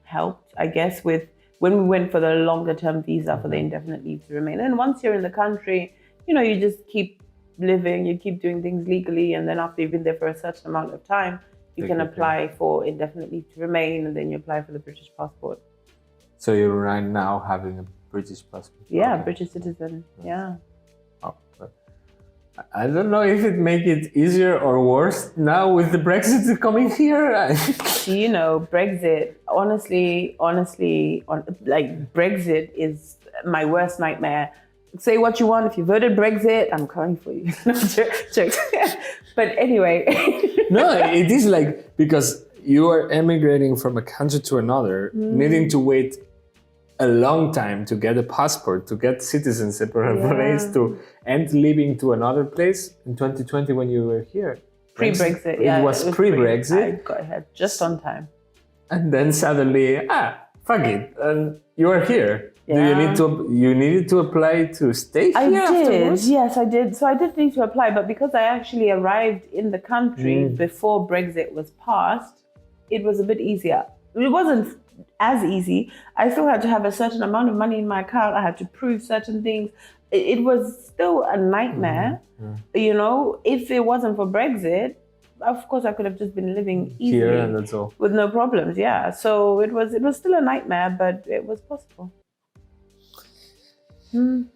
helped, I guess, with when we went for the longer term visa for the indefinite leave to remain. And once you're in the country, you just keep living, you keep doing things legally. And then after you've been there for a certain amount of time, you can apply for indefinite leave to remain and then you apply for the British passport. So you're right now having a British passport? Yeah, British citizen, yeah. I don't know if it make it easier or worse now with the Brexit coming here. Brexit, honestly, Brexit is my worst nightmare. Say what you want. If you voted Brexit, I'm coming for you. No, joke. But anyway. No, it is like, because you are emigrating from a country to another, needing to wait a long time to get a passport, to get citizenship or a place and living to another place in 2020 when you were here. Pre-Brexit, It was pre-Brexit. I got ahead just on time. And then suddenly, fuck it, and you are here. Yeah. Do you needed to apply to stay here? I did, afterwards? yes, I did. So I did need to apply, but because I actually arrived in the country before Brexit was passed, it was a bit easier. It wasn't as easy. I still had to have a certain amount of money in my account. I had to prove certain things. It was still a nightmare. If it wasn't for Brexit, of course I could have just been living easily here and that's all, with no problems. Yeah, so it was still a nightmare, but it was possible. Then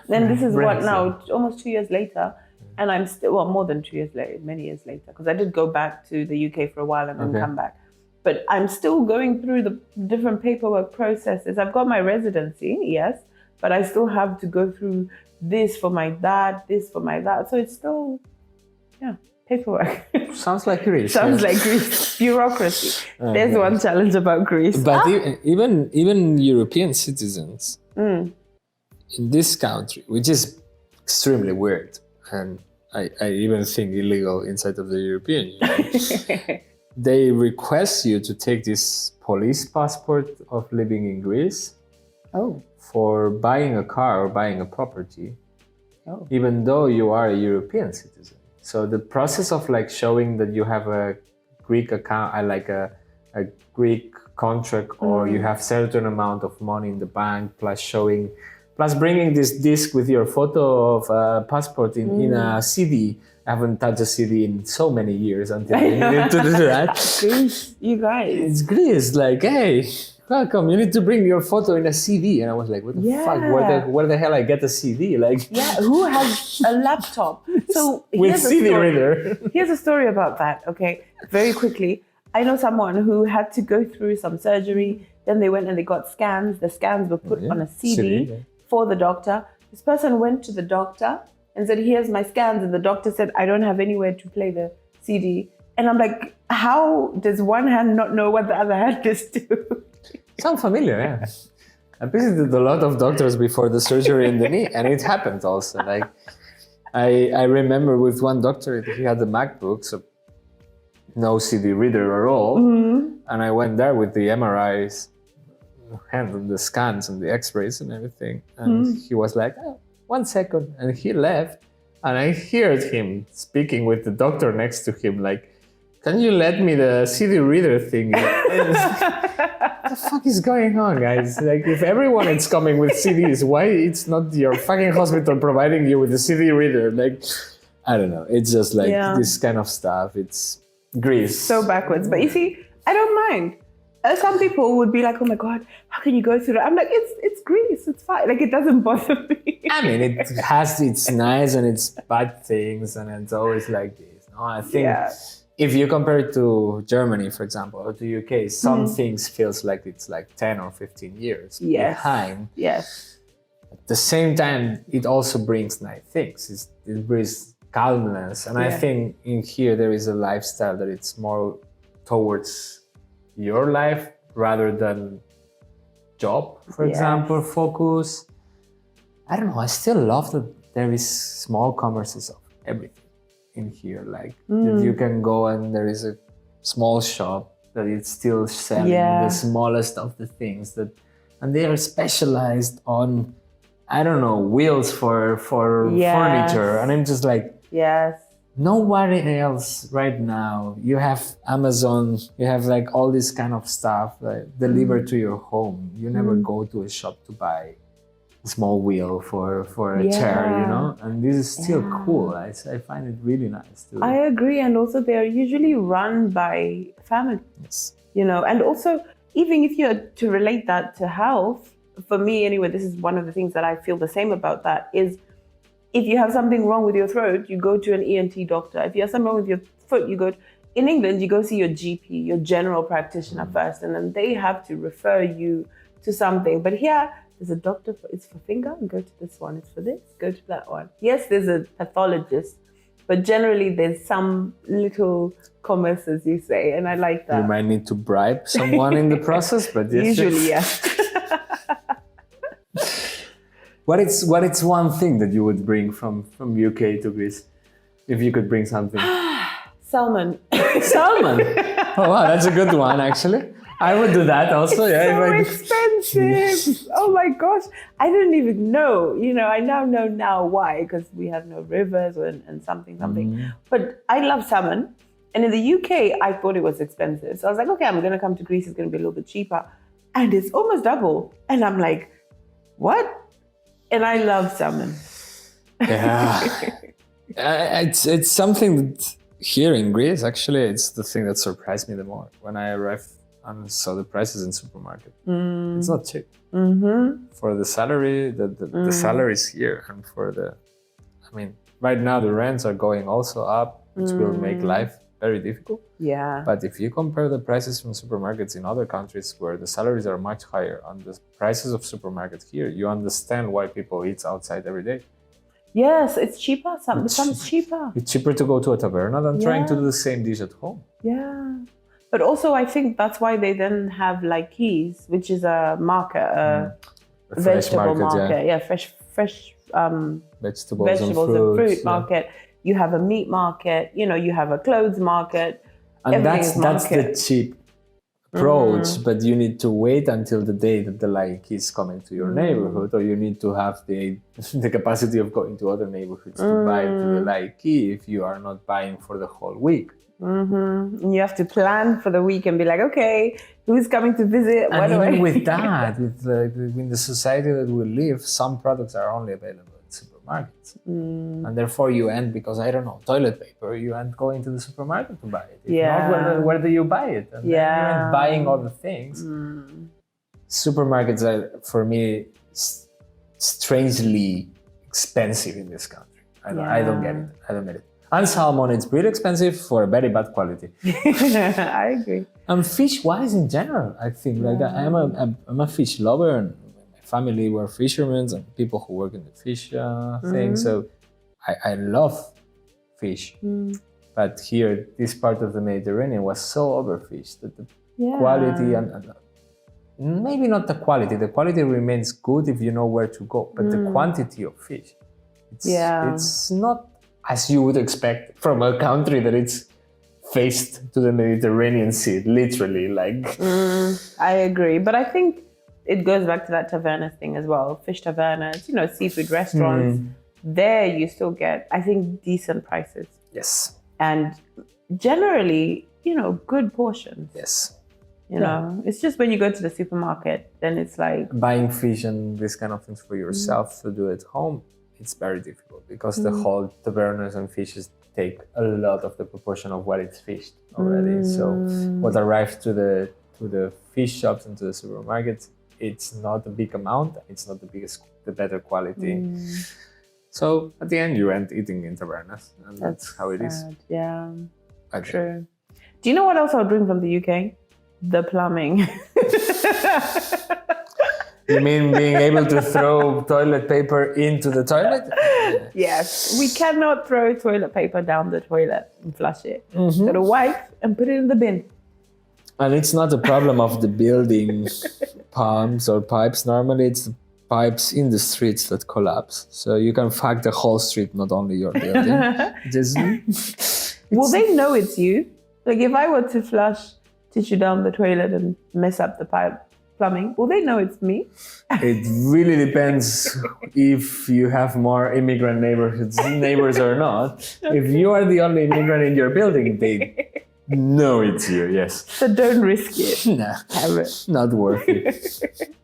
this is what now, almost 2 years later, and I'm still, more than 2 years later, many years later, because I did go back to the UK for a while and then come back. But I'm still going through the different paperwork processes. I've got my residency, yes, but I still have to go through this for my dad, this for my dad. So it's still, paperwork. Sounds like Greece. Sounds like Greece. Bureaucracy. There's one challenge about Greece. But even European citizens in this country, which is extremely weird, and I even think illegal inside of the European Union, they request you to take this police passport of living in Greece for buying a car or buying a property, even though you are a European citizen. So the process of like showing that you have a Greek account, like a Greek contract, or you have certain amount of money in the bank, plus bringing this disc with your photo of a passport in a CD. I haven't touched a CD in so many years until I needed to do that. Greece, you guys. It's Greece, like, hey, welcome, you need to bring your photo in a CD. And I was like, what the fuck? Where the hell I get a CD? Like, yeah, who has a laptop? So with CD reader. Here's a story about that, okay? Very quickly. I know someone who had to go through some surgery. Then they went and they got scans. The scans were put on a CD for the doctor. This person went to the doctor and said, here's my scans. And the doctor said, I don't have anywhere to play the CD. And I'm like, how does one hand not know what the other hand is doing? Sounds familiar, yeah. I visited a lot of doctors before the surgery in the knee, and it happened also. Like, I remember with one doctor, he had the MacBook, so no CD reader at all. Mm-hmm. And I went there with the MRIs, and the scans and the X-rays and everything. And he was like, 1 second. And he left. And I heard him speaking with the doctor next to him, like, can you let me the CD reader thing? What the fuck is going on, guys? Like, if everyone is coming with CDs, why it's not your fucking hospital providing you with a CD reader? Like, I don't know. It's just like this kind of stuff. It's Greece. So backwards. But you see, I don't mind. Some people would be like, oh my God, how can you go through that? I'm like, it's Greece. It's fine. Like, it doesn't bother me. I mean, it has its nice and its bad things, and it's always like this. No, I think if you compare it to Germany, for example, or to UK, some things feels like it's like 10 or 15 years behind. Yes. At the same time, it also brings nice things. It brings calmness. And I think in here, there is a lifestyle that it's more towards your life rather than job, for example, focus. I don't know. I still love that there is small commerces of everything in here. Like that you can go and there is a small shop that it's still selling the smallest of the things and they are specialized on, I don't know, wheels for furniture. And I'm just like, nobody else right now. You have Amazon, you have like all this kind of stuff delivered to your home. You never go to a shop to buy a small wheel for a chair, you know? And this is still cool. I find it really nice too. I agree. And also they are usually run by families, you know? And also, even if you're to relate that to health, for me anyway, this is one of the things that I feel the same about that is, if you have something wrong with your throat, you go to an ENT doctor. If you have something wrong with your foot, in England, you go see your GP, your general practitioner first, and then they have to refer you to something. But here, there's a doctor, it's for finger, go to this one. It's for this, go to that one. Yes, there's a pathologist, but generally there's some little commerce, as you say, and I like that. You might need to bribe someone in the process, but usually, yes. What is one thing that you would bring from UK to Greece, if you could bring something? Salmon. Salmon. Oh wow, that's a good one actually. I would do that also. It's so expensive. Oh my gosh, I didn't even know. You know, I now know why, because we have no rivers and something. But I love salmon, and in the UK, I thought it was expensive. So I was like, okay, I'm going to come to Greece. It's going to be a little bit cheaper, and it's almost double. And I'm like, what? And I love salmon. Yeah. It's something that here in Greece, actually, it's the thing that surprised me the more. When I arrived and saw the prices in supermarket, it's not cheap. For the salary, the salaries here, and right now the rents are going also up, which will make life very difficult. Yeah. But if you compare the prices from supermarkets in other countries where the salaries are much higher and the prices of supermarkets here, you understand why people eat outside every day. Yes, it's cheaper. Sometimes cheaper. It's cheaper to go to a taverna than trying to do the same dish at home. Yeah. But also I think that's why they then have like keys, which is a market, a vegetable market. Yeah, fresh vegetables and fruit market. You have a meat market, you know, you have a clothes market. And that's the cheap approach, but you need to wait until the day that the laiki is coming to your neighborhood, or you need to have the capacity of going to other neighborhoods to buy to the laiki if you are not buying for the whole week. And you have to plan for the week and be like, okay, who's coming to visit? And even with that, in the society that we live, some products are only available in supermarkets. And therefore you end, because I don't know, toilet paper, you end going to the supermarket to buy it. If not, where do you buy it? And then you end buying other things. supermarkets are, for me, strangely expensive in this country. I don't get it. And salmon, it's really expensive for very bad quality. I agree. And fish-wise in general, I think I'm a fish lover, and my family were fishermen and people who work in the fish thing. So I love fish. But here, this part of the Mediterranean was so overfished that the quality and maybe not the quality. The quality remains good if you know where to go, but the quantity of fish, it's not as you would expect from a country that it's faced to the Mediterranean Sea, literally. I agree, but I think it goes back to that tavernas thing as well. Fish tavernas, seafood restaurants. There you still get, I think, decent prices. Yes. And generally, good portions. Yes. It's just when you go to the supermarket, then it's like buying fish and this kind of things for yourself to do at home. It's very difficult because the whole tavernas and fishes take a lot of the proportion of what it's fished already. So what arrives to the fish shops and to the supermarkets, it's not a big amount. It's not the better quality. So at the end, you end eating in tavernas, and that's how it is. Yeah, true. Do you know what else I would bring from the UK? The plumbing. You mean being able to throw toilet paper into the toilet? Yes, we cannot throw toilet paper down the toilet and flush it. Got to wipe and put it in the bin. And it's not a problem of the building pumps or pipes. Normally, it's the pipes in the streets that collapse. So you can fuck the whole street, not only your building. Will they know it's you? Like if I were to flush tissue down the toilet and mess up the plumbing, will they know it's me? It really depends if you have more immigrant neighbors or not. If you are the only immigrant in your building, they know it's you, yes. So don't risk it. Nah, not worth it.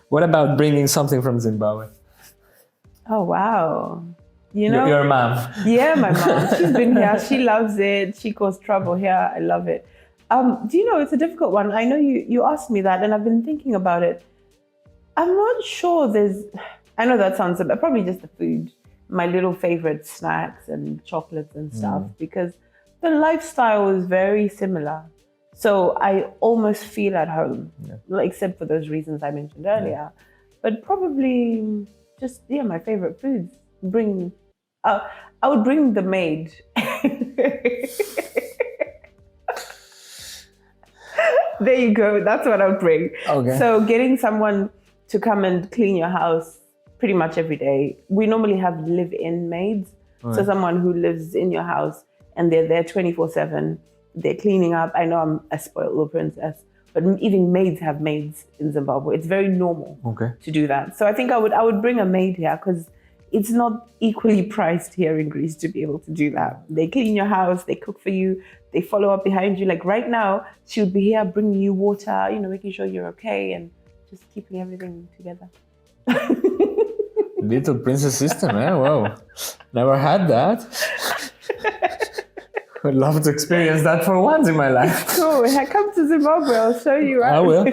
What about bringing something from Zimbabwe? Oh, wow. Your mom. Yeah, my mom. She's been here. She loves it. She caused trouble here. I love it. Do you know, it's a difficult one. I know you asked me that and I've been thinking about it. I'm not sure I know that sounds probably just the food, my little favorite snacks and chocolates and stuff, because the lifestyle is very similar. So I almost feel at home, except for those reasons I mentioned earlier. But probably just, my favorite foods. I would bring the maid. There you go. That's what I would bring. Okay. So getting someone to come and clean your house pretty much every day. We normally have live-in maids. Right. So someone who lives in your house and they're there 24/7. They're cleaning up. I know I'm a spoiled little princess, but even maids have maids in Zimbabwe. It's very normal to do that. So I think I would bring a maid here because it's not equally priced here in Greece to be able to do that. They clean your house, they cook for you, they follow up behind you. Like right now, she would be here bringing you water, making sure you're okay and just keeping everything together. Little princess system, eh? Wow. Never had that. Would love to experience that for once in my life. Cool. When I come to Zimbabwe, I'll show you. I will.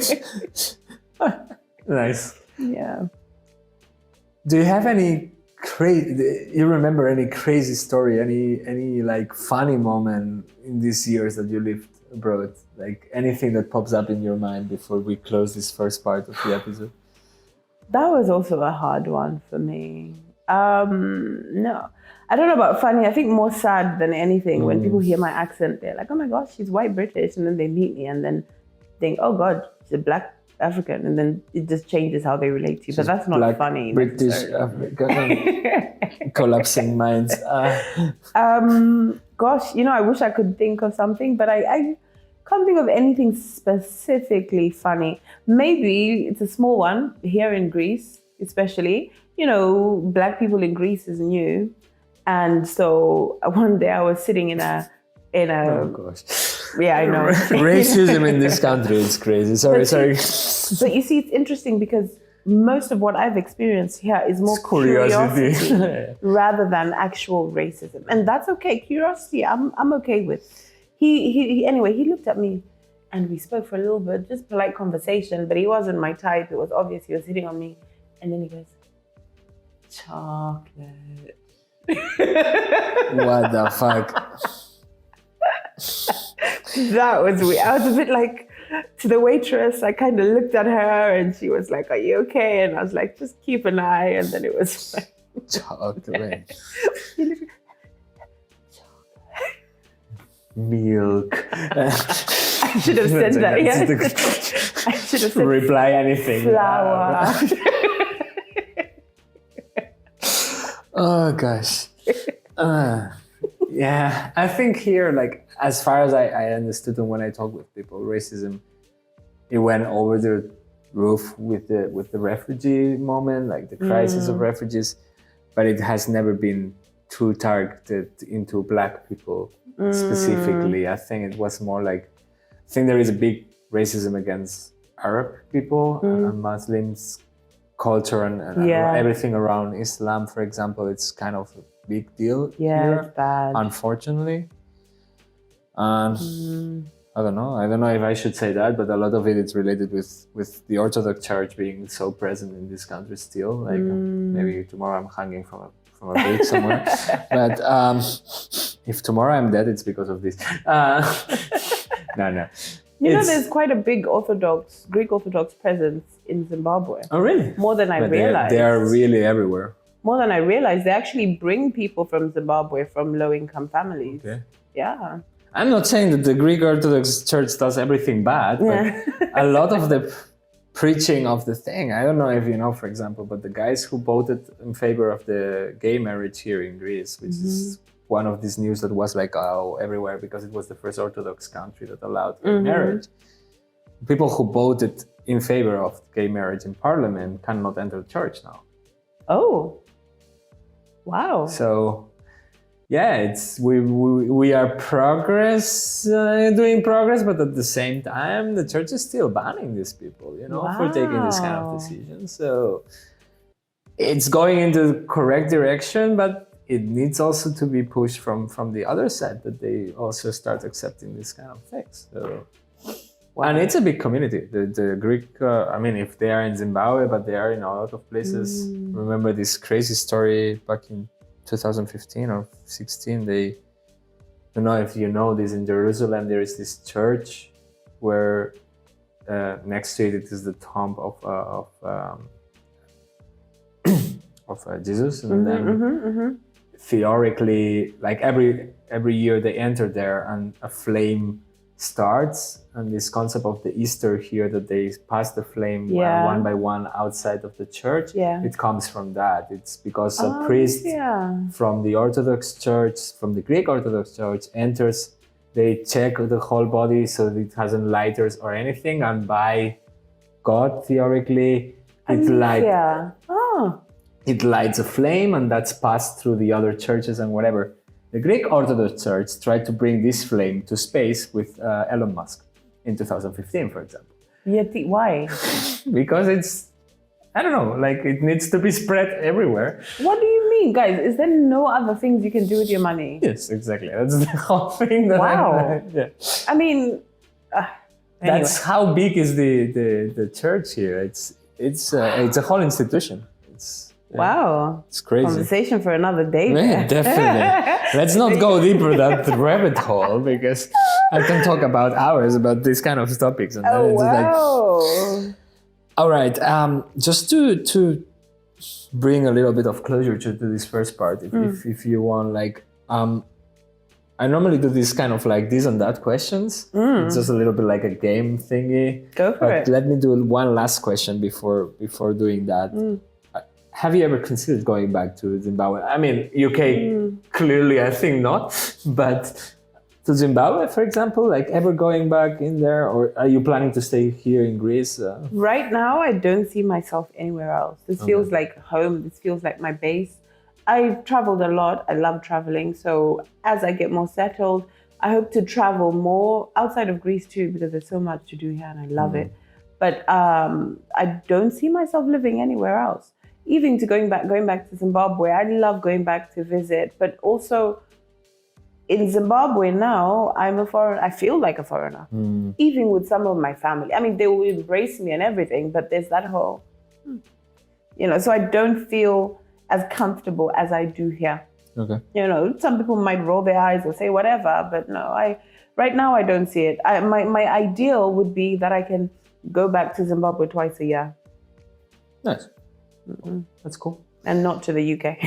Nice. Yeah. Do you have any you remember any crazy story, any like funny moment in these years that you lived abroad? Like anything that pops up in your mind before we close this first part of the episode? That was also a hard one for me. No, I don't know about funny. I think more sad than anything. When people hear my accent, they're like, oh my gosh, she's white British. And then they meet me and then think, oh God, she's a black African. And then it just changes how they relate to you. But that's not black, funny. British African collapsing minds. Gosh, I wish I could think of something, but I can't think of anything specifically funny. Maybe it's a small one here in Greece, especially. Black people in Greece is new. And so one day I was sitting in a oh gosh. Yeah, I know. Racism in this country is crazy. Sorry. But you see, it's interesting because most of what I've experienced here is more curiosity rather than actual racism. And that's okay. Curiosity, I'm okay with. He anyway, he looked at me And we spoke for a little bit, just polite conversation, but he wasn't my type. It was obvious he was hitting on me. And then he goes, chocolate. What the fuck? That was weird. I was a bit like, to the waitress, I kind of looked at her and she was like, are you okay? And I was like, just keep an eye. And then it was like, Chocolate. Milk. I should have said that. Yeah. I should have said reply anything. flour. Oh gosh. Yeah, I think here, like, as far as I understood and when I talk with people, racism, it went over the roof with the refugee moment, like the crisis of refugees, but it has never been too targeted into Black people specifically. I think it was more like, I think there is a big racism against Arab people and Muslims, culture and everything around Islam, for example. It's kind of a big deal here, it's bad. Unfortunately. And I don't know if I should say that, but a lot of it is related with the Orthodox Church being so present in this country still. Like maybe tomorrow I'm hanging from a bridge somewhere, but if tomorrow I'm dead, it's because of this. No. You know, there's quite a big Greek Orthodox presence in Zimbabwe. Oh, really? More than I realized. They are really everywhere. More than I realized. They actually bring people from Zimbabwe from low-income families. Okay. Yeah. I'm not saying that the Greek Orthodox Church does everything bad, but a lot of the preaching of the thing, I don't know if you know, for example, but the guys who voted in favor of the gay marriage here in Greece, which is one of these news that was like everywhere because it was the first Orthodox country that allowed gay marriage. People who voted in favor of gay marriage in parliament cannot enter the church now. Oh, wow. So, yeah, it's we are doing progress, but at the same time, the church is still banning these people, for taking this kind of decisions. So it's going into the correct direction, but it needs also to be pushed from the other side, that they also start accepting this kind of things. So, and it's a big community. The Greek, if they are in Zimbabwe, but they are in a lot of places. Remember this crazy story back in 2015 or 16, I don't know if you know this, in Jerusalem there is this church where next to it is the tomb of Jesus, and then theoretically, like every year they enter there and a flame starts, and this concept of the Easter here, that they pass the flame one by one outside of the church, it comes from that. It's because a priest from the Orthodox Church, from the Greek Orthodox Church enters, they check the whole body so that it hasn't lighters or anything, and by God, theoretically, it lights a flame, and that's passed through the other churches and whatever. The Greek Orthodox Church tried to bring this flame to space with Elon Musk in 2015, for example. Why? Because it's, I don't know, like it needs to be spread everywhere. What do you mean, guys? Is there no other things you can do with your money? Yes, exactly. That's the whole thing. I mean, that's how big is the church here. It's a whole institution. Wow. It's crazy. Conversation for another day. Yeah, definitely. Let's not go deeper that rabbit hole, because I can talk about hours about these kind of topics. And all right. Just to bring a little bit of closure to this first part, if you want, like, I normally do this kind of like this and that questions. It's just a little bit like a game thingy. Go for it. Let me do one last question before doing that. Have you ever considered going back to Zimbabwe? I mean, UK, clearly I think not, but to Zimbabwe, for example, like ever going back in there, or are you planning to stay here in Greece? Right now, I don't see myself anywhere else. This feels like home. This feels like my base. I've traveled a lot. I love traveling. So as I get more settled, I hope to travel more outside of Greece too, because there's so much to do here and I love it. But I don't see myself living anywhere else. Even to going back to Zimbabwe, I love going back to visit, but also in Zimbabwe now, I'm a foreigner. I feel like a foreigner, even with some of my family. I mean, they will embrace me and everything, but there's that whole, so I don't feel as comfortable as I do here. Okay. Some people might roll their eyes or say whatever, but no, right now I don't see it. My ideal would be that I can go back to Zimbabwe twice a year. Nice. That's cool. And not to the UK.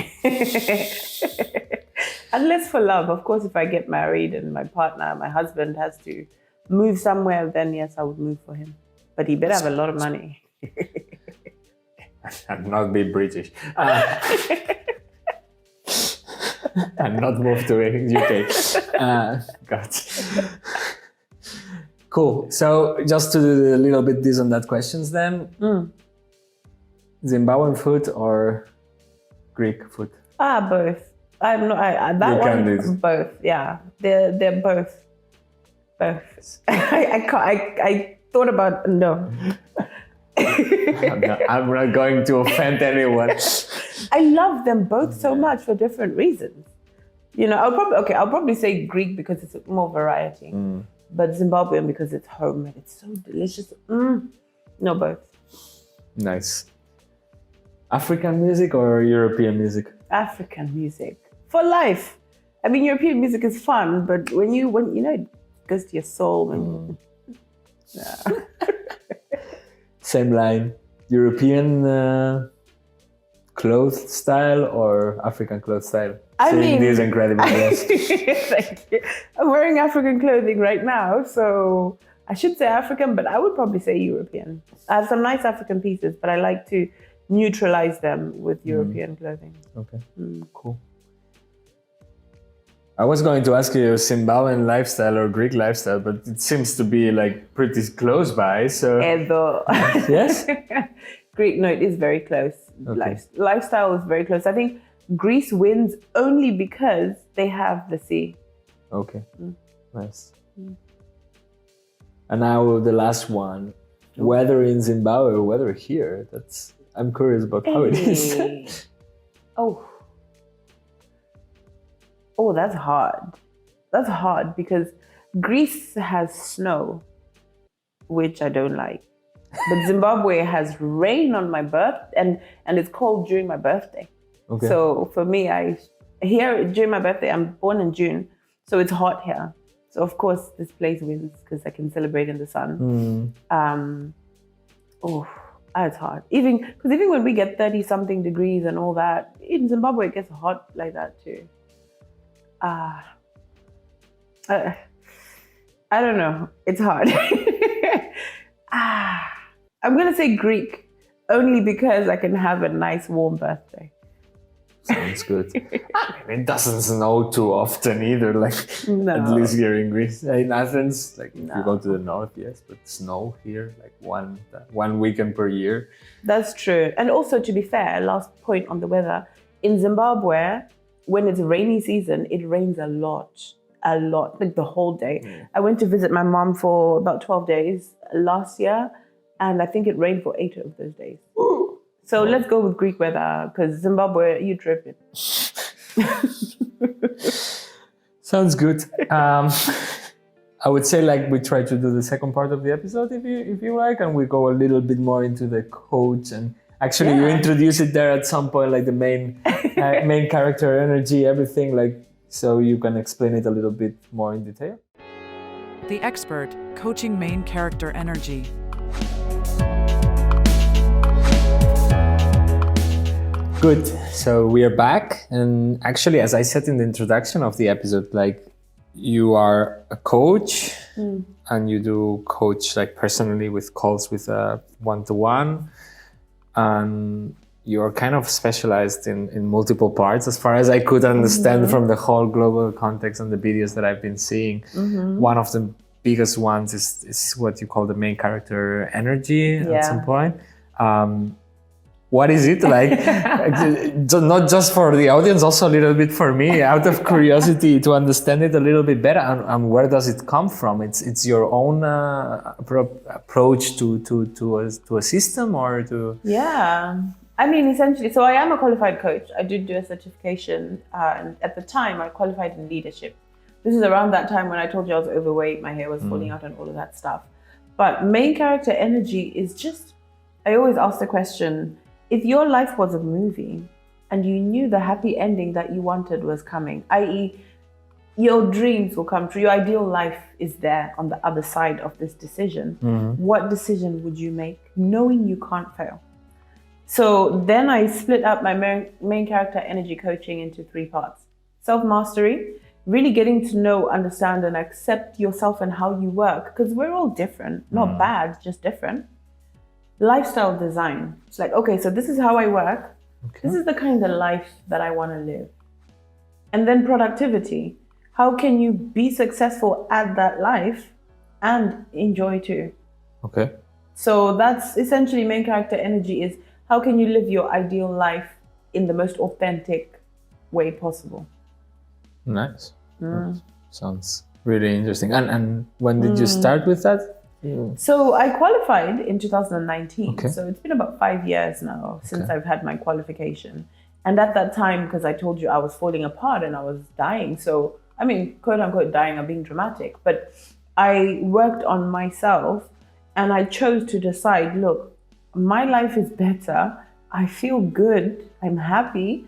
Unless for love. Of course, if I get married and my partner, my husband has to move somewhere, then yes, I would move for him. But he better have a lot of money. And not be British. And not move to the UK. God. Cool. So just to do a little bit this and that questions then. Zimbabwean food or Greek food? Both. I'm not. Both. Yeah, they're both. Both. I can't. I thought about no. I'm not going to offend anyone. I love them both so much for different reasons. I'll probably say Greek because it's more variety, but Zimbabwean because it's home and it's so delicious. No, both. Nice. African music or European music? African music for life. I mean, European music is fun, but when it goes to your soul. Same line. European clothes style or African clothes style? These incredible dress. Thank you. I'm wearing African clothing right now, so I should say African, but I would probably say European. I have some nice African pieces, but I like to neutralize them with European clothing. Okay, cool. I was going to ask you Zimbabwean lifestyle or Greek lifestyle, but it seems to be like pretty close by. So yes, Greek. No, it is very close. Okay. Lifestyle is very close. I think Greece wins only because they have the sea. Okay, nice. And now the last one, weather in Zimbabwe or weather here. I'm curious about how it is. Oh, that's hard. That's hard because Greece has snow, which I don't like. But Zimbabwe has rain on my and it's cold during my birthday. Okay. So for me, here during my birthday, I'm born in June, so it's hot here. So of course this place wins because I can celebrate in the sun. It's hard. Even when we get 30-something degrees and all that, in Zimbabwe it gets hot like that too. I don't know. It's hard. I'm gonna say Greek only because I can have a nice warm birthday. Sounds good. It doesn't snow too often either, no. At least here in Greece. In Athens, if you go to the north, yes, but snow here, one weekend per year. That's true. And also, to be fair, last point on the weather, in Zimbabwe, when it's rainy season, it rains a lot, like the whole day. I went to visit my mom for about 12 days last year, and I think it rained for 8 of those days. So let's go with Greek weather, because Zimbabwe, you tripping. Sounds good. I would say we try to do the second part of the episode if you like, and we go a little bit more into the coach, and actually you introduce it there at some point, like the main character, energy, everything, so you can explain it a little bit more in detail. The Expert, coaching main character energy. Good. So we are back, and actually, as I said in the introduction of the episode, you are a coach, and you do coach personally with calls with a one-to-one, and you're kind of specialized in multiple parts, as far as I could understand from the whole global context and the videos that I've been seeing. One of the biggest ones is what you call the main character energy at some point. What is it like? Not just for the audience, also a little bit for me, out of curiosity to understand it a little bit better. And where does it come from? It's your own approach to a system, or to? Yeah, I mean, essentially. So I am a qualified coach. I did do a certification, and at the time I qualified in leadership. This is around that time when I told you I was overweight, my hair was falling out and all of that stuff. But main character energy is just, I always ask the question, if your life was a movie and you knew the happy ending that you wanted was coming, i.e., your dreams will come true, your ideal life is there on the other side of this decision, what decision would you make knowing you can't fail? So then I split up my main character energy coaching into 3 parts. Self-mastery, really getting to know, understand, and accept yourself and how you work, because we're all different, not bad, just different. Lifestyle design. It's like, okay, so this is how I work. Okay. This is the kind of life that I want to live. And then productivity. How can you be successful at that life and enjoy too? Okay. So that's essentially main character energy is how can you live your ideal life in the most authentic way possible? Nice. Nice. Sounds really interesting. And when did you start with that? So I qualified in 2019. Okay. So it's been about 5 years now since I've had my qualification. And at that time, because I told you I was falling apart and I was dying. So, I mean, quote unquote dying, I'm being dramatic. But I worked on myself and I chose to decide, look, my life is better. I feel good. I'm happy.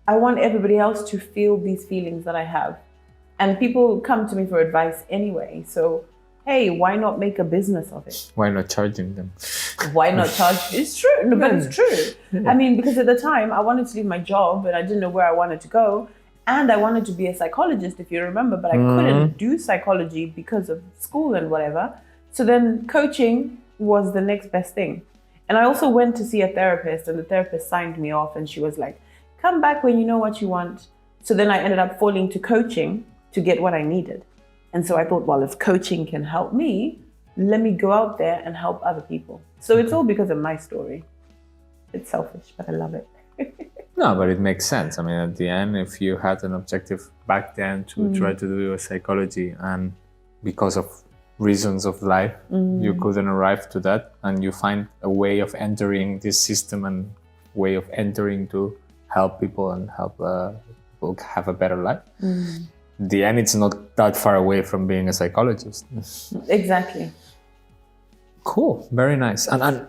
I want everybody else to feel these feelings that I have. And people come to me for advice anyway. So, hey, why not make a business of it? Why not charging them? Why not charge? It's true, no, but it's true. I mean, because at the time I wanted to leave my job and I didn't know where I wanted to go. And I wanted to be a psychologist, if you remember, but I couldn't do psychology because of school and whatever. So then coaching was the next best thing. And I also went to see a therapist and the therapist signed me off and she was like, come back when you know what you want. So then I ended up falling to coaching to get what I needed. And so I thought, well, if coaching can help me, let me go out there and help other people. So it's all because of my story. It's selfish, but I love it. No, but it makes sense. I mean, at the end, if you had an objective back then to try to do your psychology and because of reasons of life, you couldn't arrive to that and you find a way of entering this system and way of entering to help people and help people have a better life. In the end, it's not that far away from being a psychologist. Exactly. Cool. Very nice. And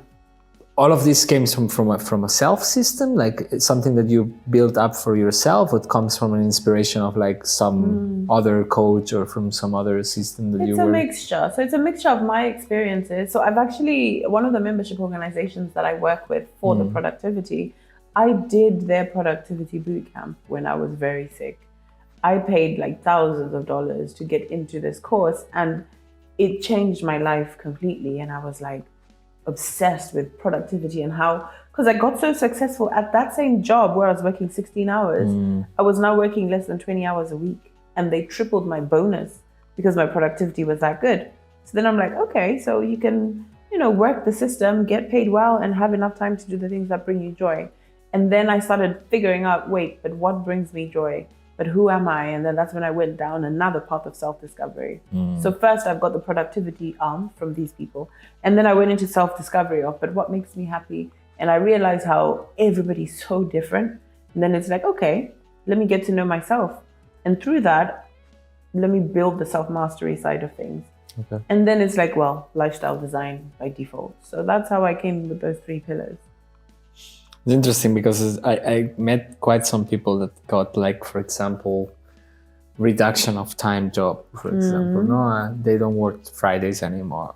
all of this came from a self system, like it's something that you built up for yourself, or it comes from an inspiration of like some other coach or from some other system that you were... It's a mixture. So it's a mixture of my experiences. So I've actually, one of the membership organizations that I work with for the productivity, I did their productivity boot camp when I was very sick. I paid like thousands of dollars to get into this course and it changed my life completely. And I was like obsessed with productivity and how, because I got so successful at that same job where I was working 16 hours, I was now working less than 20 hours a week and they tripled my bonus because my productivity was that good. So then I'm like, okay, so you can, work the system, get paid well and have enough time to do the things that bring you joy. And then I started figuring out, wait, but what brings me joy? But who am I? And then that's when I went down another path of self-discovery. So first I've got the productivity arm from these people. And then I went into self-discovery of, but what makes me happy? And I realized how everybody's so different. And then it's like, okay, let me get to know myself. And through that, let me build the self-mastery side of things. Okay. And then it's like, well, lifestyle design by default. So that's how I came with those 3 pillars. It's interesting because I met quite some people that got like, for example, reduction of time job, for example. No, they don't work Fridays anymore,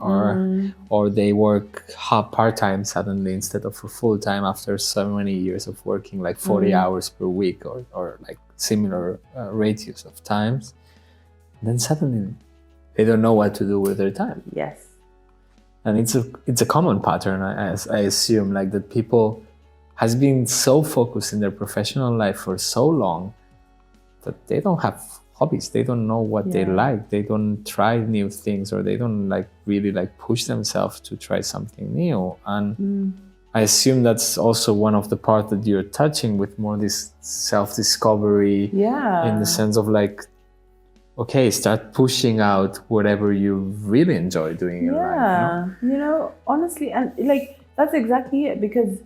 or they work part-time suddenly instead of for full-time after so many years of working like 40 hours per week or like similar ratios of times. Then suddenly they don't know what to do with their time. Yes. And it's a common pattern, I assume, like that people has been so focused in their professional life for so long that they don't have hobbies. They don't know what they like. They don't try new things, or they don't like really like push themselves to try something new. And I assume that's also one of the parts that you're touching with more this self-discovery in the sense of like, okay, start pushing out whatever you really enjoy doing in life. Honestly, and like, that's exactly it, because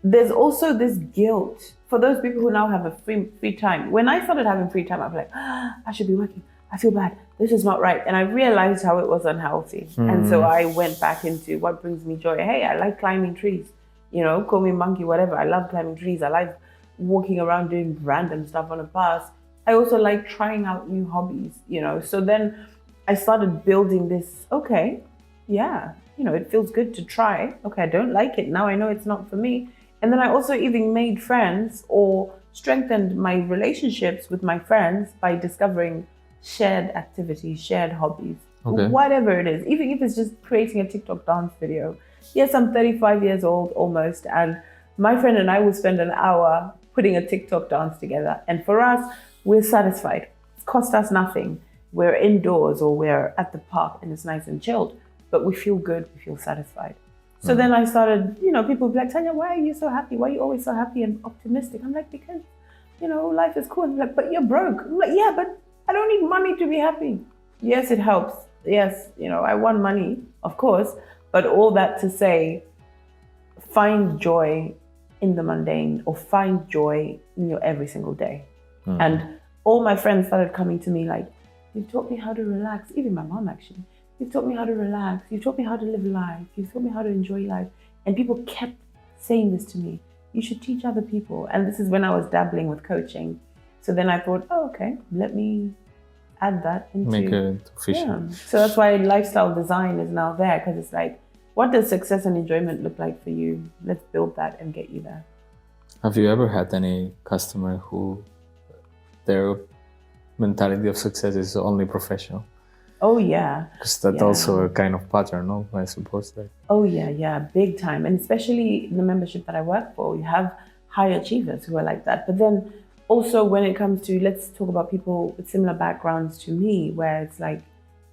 there's also this guilt for those people who now have a free time. When I started having free time, I was like, I should be working. I feel bad. This is not right. And I realized how it was unhealthy. And so I went back into what brings me joy. Hey, I like climbing trees. You know, call me monkey, whatever. I love climbing trees. I like walking around doing random stuff on a bus. I also like trying out new hobbies, you know. So then I started building this, okay, yeah, you know, it feels good to try. Okay, I don't like it. Now I know it's not for me. And then I also even made friends or strengthened my relationships with my friends by discovering shared activities, shared hobbies, whatever it is, even if it's just creating a TikTok dance video. Yes, I'm 35 years old almost, and my friend and I will spend an hour putting a TikTok dance together. And for us, we're satisfied. It's cost us nothing. We're indoors or we're at the park and it's nice and chilled, but we feel good, we feel satisfied. So then I started, you know, people would be like, Tanya, why are you so happy? Why are you always so happy and optimistic? I'm like, because, you know, life is cool. And they're like, but you're broke. I'm like, yeah, but I don't need money to be happy. Yes, it helps. Yes, you know, I want money, of course, but all that to say, find joy in the mundane or find joy in your every single day. And all my friends started coming to me like, you've taught me how to relax. Even my mom, actually. You've taught me how to relax. You've taught me how to live life. You've taught me how to enjoy life. And people kept saying this to me. You should teach other people. And this is when I was dabbling with coaching. So then I thought, oh, okay, let me add that into... Make it official. Yeah. So that's why lifestyle design is now there, because it's like, what does success and enjoyment look like for you? Let's build that and get you there. Have you ever had any customer who their mentality of success is only professional? Oh, yeah. Because that's also a kind of pattern, no? I suppose that. Oh, yeah, big time. And especially in the membership that I work for, you have high achievers who are like that. But then also when it comes to, let's talk about people with similar backgrounds to me, where it's like,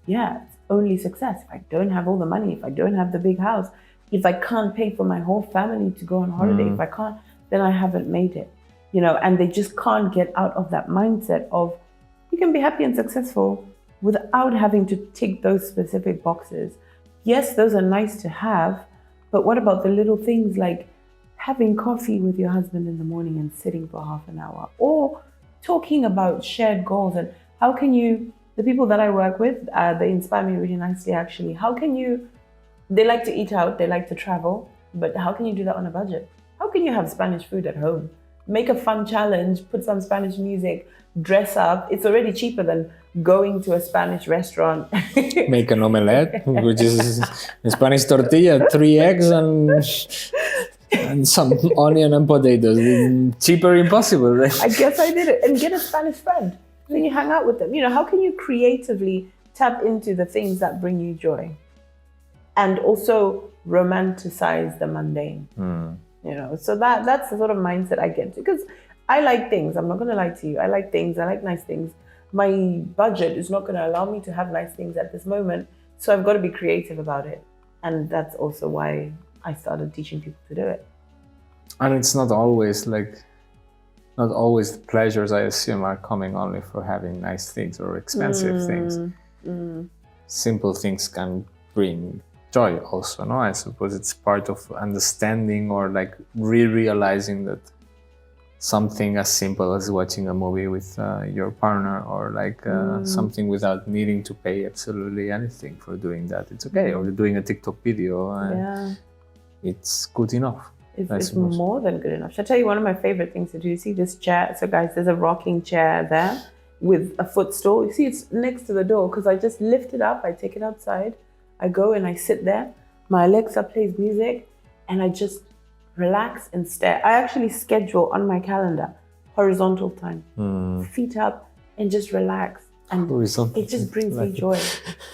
yeah, it's only success. If I don't have all the money, if I don't have the big house, if I can't pay for my whole family to go on holiday, if I can't, then I haven't made it. You know, and they just can't get out of that mindset of, you can be happy and successful without having to tick those specific boxes. Yes, those are nice to have, but what about the little things like having coffee with your husband in the morning and sitting for half an hour, or talking about shared goals? And how can you, the people that I work with, they inspire me really nicely actually. How can you, they like to eat out, they like to travel, but how can you do that on a budget? How can you have Spanish food at home? Make a fun challenge, put some Spanish music, dress up. It's already cheaper than going to a Spanish restaurant. Make an omelette, which is a Spanish tortilla, 3 eggs and some onion and potatoes. Cheaper impossible, right? I guess I did it. And get a Spanish friend. Then you hang out with them. You know, how can you creatively tap into the things that bring you joy? And also romanticize the mundane. You know, so that's the sort of mindset I get to, because I like things. I'm not going to lie to you. I like things. I like nice things. My budget is not going to allow me to have nice things at this moment. So I've got to be creative about it. And that's also why I started teaching people to do it. And it's not always the pleasures, I assume, are coming only for having nice things or expensive things. Simple things can bring joy also, no? I suppose it's part of understanding or like realizing that something as simple as watching a movie with your partner, or like something without needing to pay absolutely anything for doing that, it's okay. Or doing a TikTok video, it's good enough. It's more than good enough. Shall I tell you one of my favorite things to do? You see this chair? So guys, there's a rocking chair there with a footstool. You see it's next to the door, because I just lift it up, I take it outside, I go and I sit there, my Alexa plays music, and I just relax and stare. I actually schedule on my calendar horizontal time, feet up, and just relax. And it just brings me joy.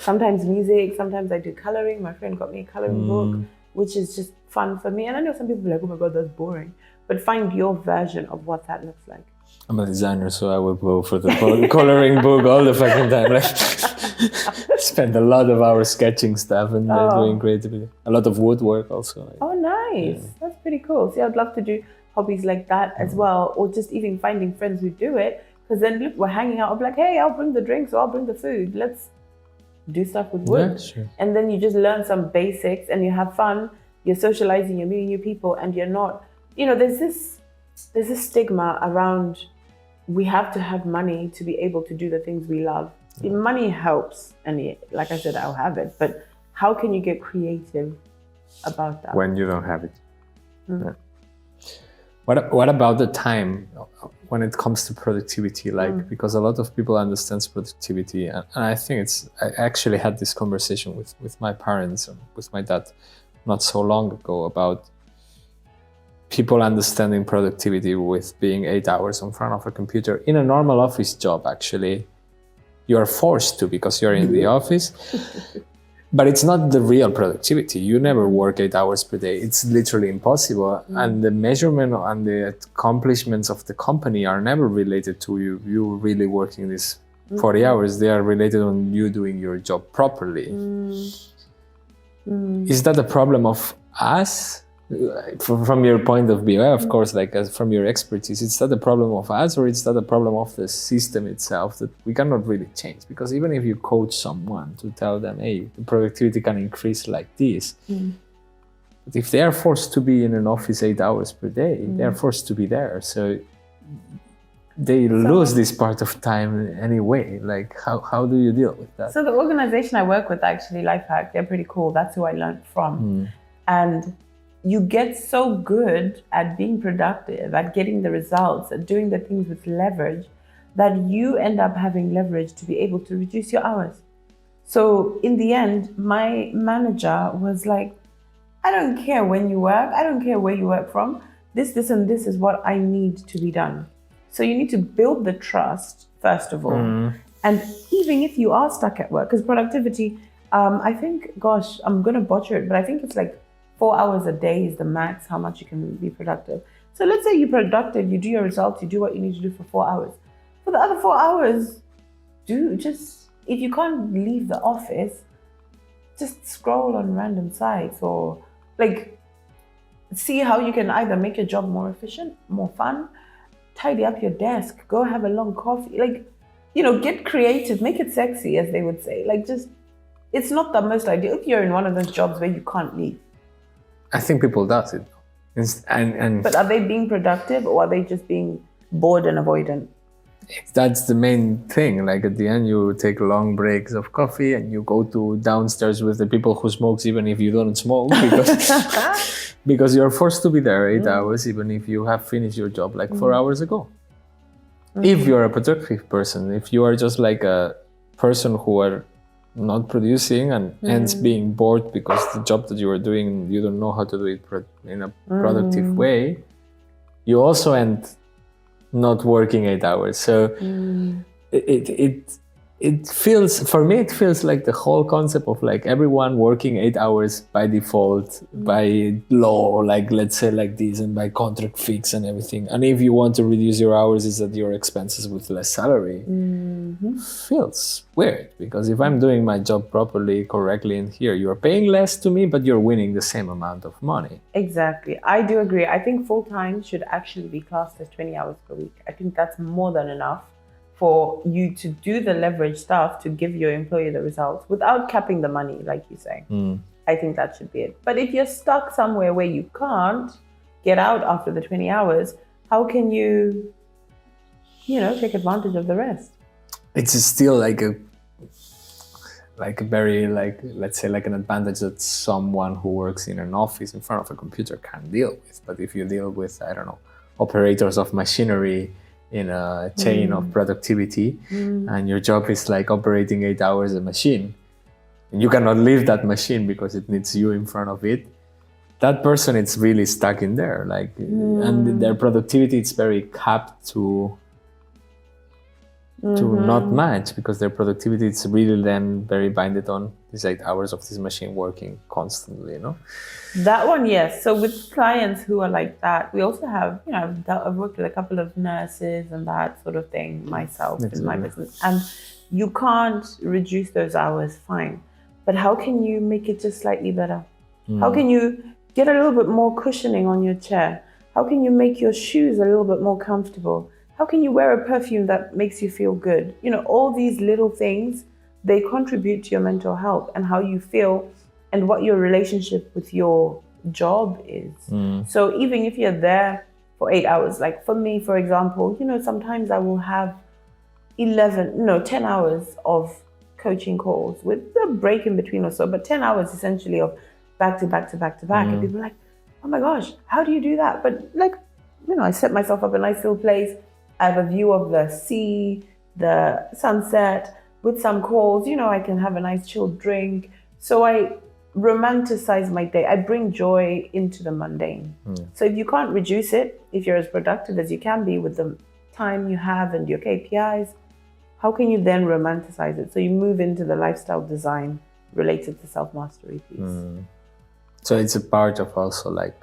Sometimes music, sometimes I do coloring. My friend got me a coloring book, which is just fun for me. And I know some people are like, oh my God, that's boring. But find your version of what that looks like. I'm a designer, so I will go for the coloring book all the fucking time. Right? Spend a lot of hours sketching stuff and doing creativity. A lot of woodwork also. Oh, nice. Yeah. That's pretty cool. See, I'd love to do hobbies like that as well, or just even finding friends who do it. Because then look, we're hanging out. I'm like, hey, I'll bring the drinks or I'll bring the food. Let's do stuff with wood. Yeah, sure. And then you just learn some basics and you have fun. You're socializing, you're meeting new people, and you're not, you know, there's this stigma around we have to have money to be able to do the things we love. Money helps, and like I said, I'll have it. But how can you get creative about that when you don't have it? Mm. Yeah. What about the time when it comes to productivity? Like, because a lot of people understand productivity, and I think I actually had this conversation with my parents and with my dad not so long ago about people understanding productivity with being 8 hours in front of a computer. In a normal office job, actually, you're forced to because you're in the office. But it's not the real productivity. You never work 8 hours per day. It's literally impossible. And the measurement and the accomplishments of the company are never related to you really working this 40 hours. They are related on you doing your job properly. Is that a problem of us? From your point of view, of course, like from your expertise, is that a problem of us, or is that a problem of the system itself that we cannot really change? Because even if you coach someone to tell them, hey, the productivity can increase like this, but if they are forced to be in an office 8 hours per day, they are forced to be there. So they lose this part of time anyway. Like, how do you deal with that? So the organization I work with, actually, Lifehack, they're pretty cool. That's who I learned from. And you get so good at being productive, at getting the results, at doing the things with leverage, that you end up having leverage to be able to reduce your hours. So in the end, my manager was like, I don't care when you work, I don't care where you work from, this and this is what I need to be done. So you need to build the trust, first of all. And even if you are stuck at work, because productivity, I think, gosh, I'm going to butcher it, but I think it's like 4 hours a day is the max how much you can be productive. So let's say you're productive, you do your results, you do what you need to do for 4 hours. For the other 4 hours, if you can't leave the office, just scroll on random sites, or like see how you can either make your job more efficient, more fun, tidy up your desk, go have a long coffee, like, get creative, make it sexy, as they would say. Like, just, it's not the most ideal if you're in one of those jobs where you can't leave. I think people does it. But are they being productive, or are they just being bored and avoidant? That's the main thing. Like, at the end, you take long breaks of coffee and you go to downstairs with the people who smokes, even if you don't smoke, because you're forced to be there 8 hours, even if you have finished your job like 4 hours ago. If you're a productive person, if you are just like a person who are not producing and hence being bored because the job that you are doing, you don't know how to do it in a productive way, you also end not working 8 hours. So it feels, for me, it feels like the whole concept of like everyone working 8 hours by default, by law, like let's say like this, and by contract fix and everything. And if you want to reduce your hours, is at your expenses with less salary. Feels weird, because if I'm doing my job properly, correctly in here, you're paying less to me, but you're winning the same amount of money. Exactly. I do agree. I think full-time should actually be classed as 20 hours per week. I think that's more than enough for you to do the leverage stuff to give your employee the results without capping the money, like you say. I think that should be it. But if you're stuck somewhere where you can't get out after the 20 hours, how can you, take advantage of the rest? It's still like a very, like, let's say like an advantage that someone who works in an office in front of a computer can deal with. But if you deal with, I don't know, operators of machinery in a chain of productivity, and your job is like operating 8 hours a machine, and you cannot leave that machine because it needs you in front of it, that person is really stuck in there. Like, and their productivity is very capped to not match, because their productivity is really then very binded on these 8 hours of this machine working constantly, That one, yes. So with clients who are like that, we also have, I've worked with a couple of nurses and that sort of thing myself in my business. And you can't reduce those hours, fine. But how can you make it just slightly better? How can you get a little bit more cushioning on your chair? How can you make your shoes a little bit more comfortable? How can you wear a perfume that makes you feel good? All these little things, they contribute to your mental health and how you feel and what your relationship with your job is. So even if you're there for 8 hours, like for me, for example, sometimes I will have 10 hours of coaching calls with a break in between or so, but 10 hours essentially of back to back to back to back. And people are like, oh my gosh, how do you do that? But like, I set myself up a nice little place. I have a view of the sea, the sunset with some calls. I can have a nice chilled drink. So I romanticize my day. I bring joy into the mundane. So if you can't reduce it, if you're as productive as you can be with the time you have and your KPIs, how can you then romanticize it? So you move into the lifestyle design related to self-mastery piece. So it's a part of also like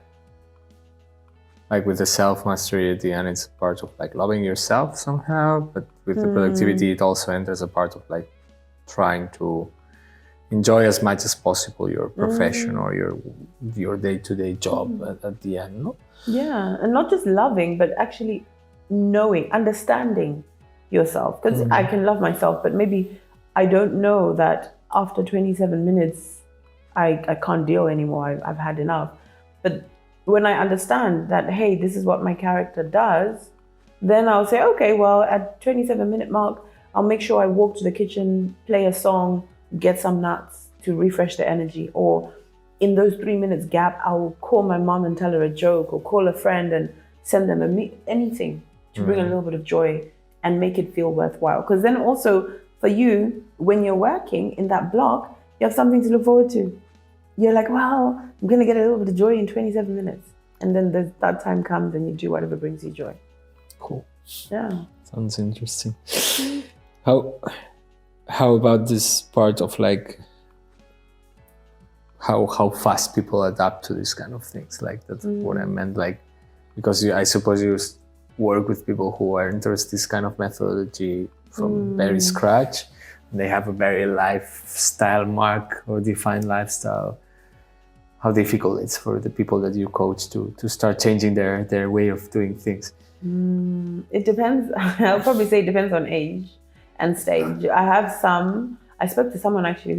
with the self-mastery at the end, it's a part of like loving yourself somehow, but with the productivity, it also enters a part of like trying to enjoy as much as possible your profession or your day-to-day job at the end, no? Yeah, and not just loving, but actually knowing, understanding yourself. Because I can love myself, but maybe I don't know that after 27 minutes, I can't deal anymore. I've had enough. But when I understand that, hey, this is what my character does, then I'll say, okay, well, at 27-minute mark, I'll make sure I walk to the kitchen, play a song, get some nuts to refresh the energy. Or in those 3 minutes gap, I'll call my mom and tell her a joke, or call a friend and send them anything to bring a little bit of joy and make it feel worthwhile. Because then also for you, when you're working in that block, you have something to look forward to. You're like, well, I'm going to get a little bit of joy in 27 minutes. And then that time comes and you do whatever brings you joy. Cool. Yeah. Sounds interesting. How about this part of like how fast people adapt to these kind of things? Like that's what I meant. Like, because I suppose you work with people who are interested in this kind of methodology from very scratch. They have a very lifestyle mark or defined lifestyle. How difficult it's for the people that you coach to start changing their way of doing things? It depends. I'll probably say it depends on age and stage. I spoke to someone actually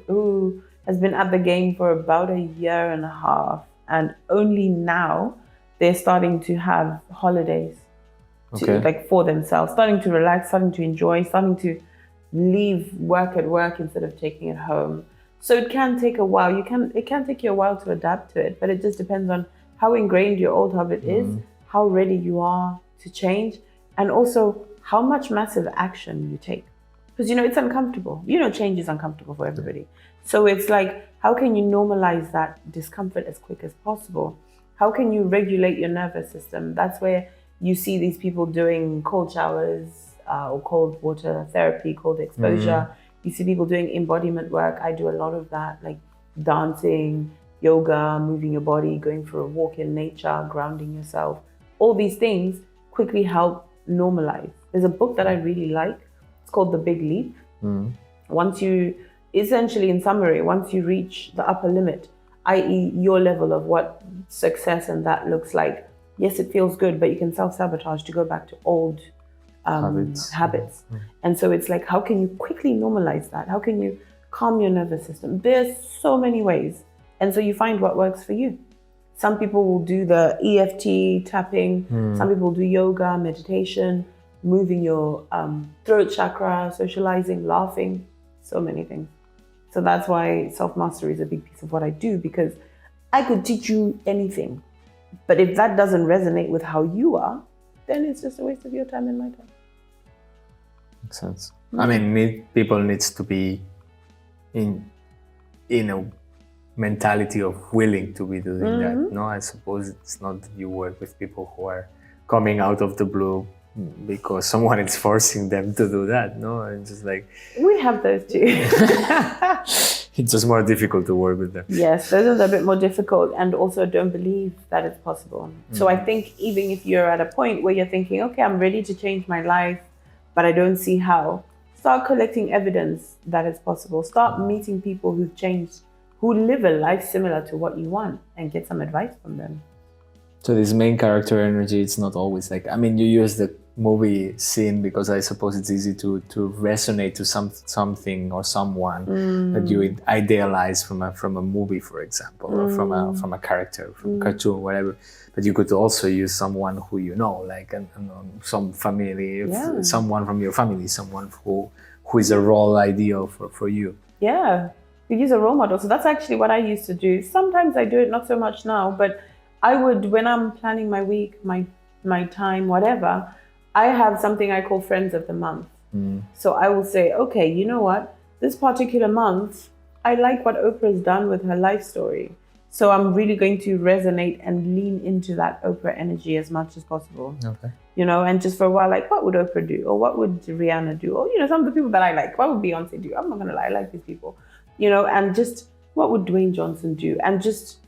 who has been at the game for about a year and a half, and only now they're starting to have holidays for themselves, starting to relax, starting to enjoy, starting to leave work at work instead of taking it home. So it can take a while. It can take you a while to adapt to it, but it just depends on how ingrained your old habit is, how ready you are to change, and also how much massive action you take. Because it's uncomfortable. Change is uncomfortable for everybody. So it's like, how can you normalize that discomfort as quick as possible? How can you regulate your nervous system? That's where you see these people doing cold showers or cold water therapy, cold exposure. You see people doing embodiment work. I do a lot of that, like dancing, yoga, moving your body, going for a walk in nature, grounding yourself. All these things quickly help normalize. There's a book that I really like. It's called The Big Leap. Essentially in summary, once you reach the upper limit, i.e. your level of what success and that looks like, yes, it feels good, but you can self-sabotage to go back to old habits. And so it's like, how can you quickly normalize that? How can you calm your nervous system? There's so many ways. And so you find what works for you. Some people will do the EFT tapping. Some people do yoga, meditation, moving your throat chakra, socializing, laughing, so many things. So that's why self-mastery is a big piece of what I do, because I could teach you anything. But if that doesn't resonate with how you are, then it's just a waste of your time and my time. Makes sense. I mean, people needs to be in a mentality of willing to be doing that. No, I suppose it's not that you work with people who are coming out of the blue because someone is forcing them to do that. No, it's just like we have those too. It's just more difficult to work with them. Yes, those are a bit more difficult, and also don't believe that it's possible. So I think even if you're at a point where you're thinking, okay, I'm ready to change my life, but I don't see how, start collecting evidence that it's possible. Start meeting people who've changed, who live a life similar to what you want, and get some advice from them. So this main character energy, it's not always like, I mean, you use the movie scene, because I suppose it's easy to resonate to something or someone that you idealize from a movie, for example, or from a character, from a cartoon, whatever. But you could also use someone who you know, like some family, someone from your family, someone who is a role ideal for you. Yeah, you use a role model. So that's actually what I used to do. Sometimes I do it, not so much now, but I would, when I'm planning my week, my time, whatever, I have something I call Friends of the Month. So I will say, okay, you know what? This particular month, I like what Oprah's done with her life story. So I'm really going to resonate and lean into that Oprah energy as much as possible. Okay. You know, and just for a while, like, what would Oprah do? Or what would Rihanna do? Or, you know, some of the people that I like, what would Beyonce do? I'm not going to lie, I like these people. You know, and just what would Dwayne Johnson do? And just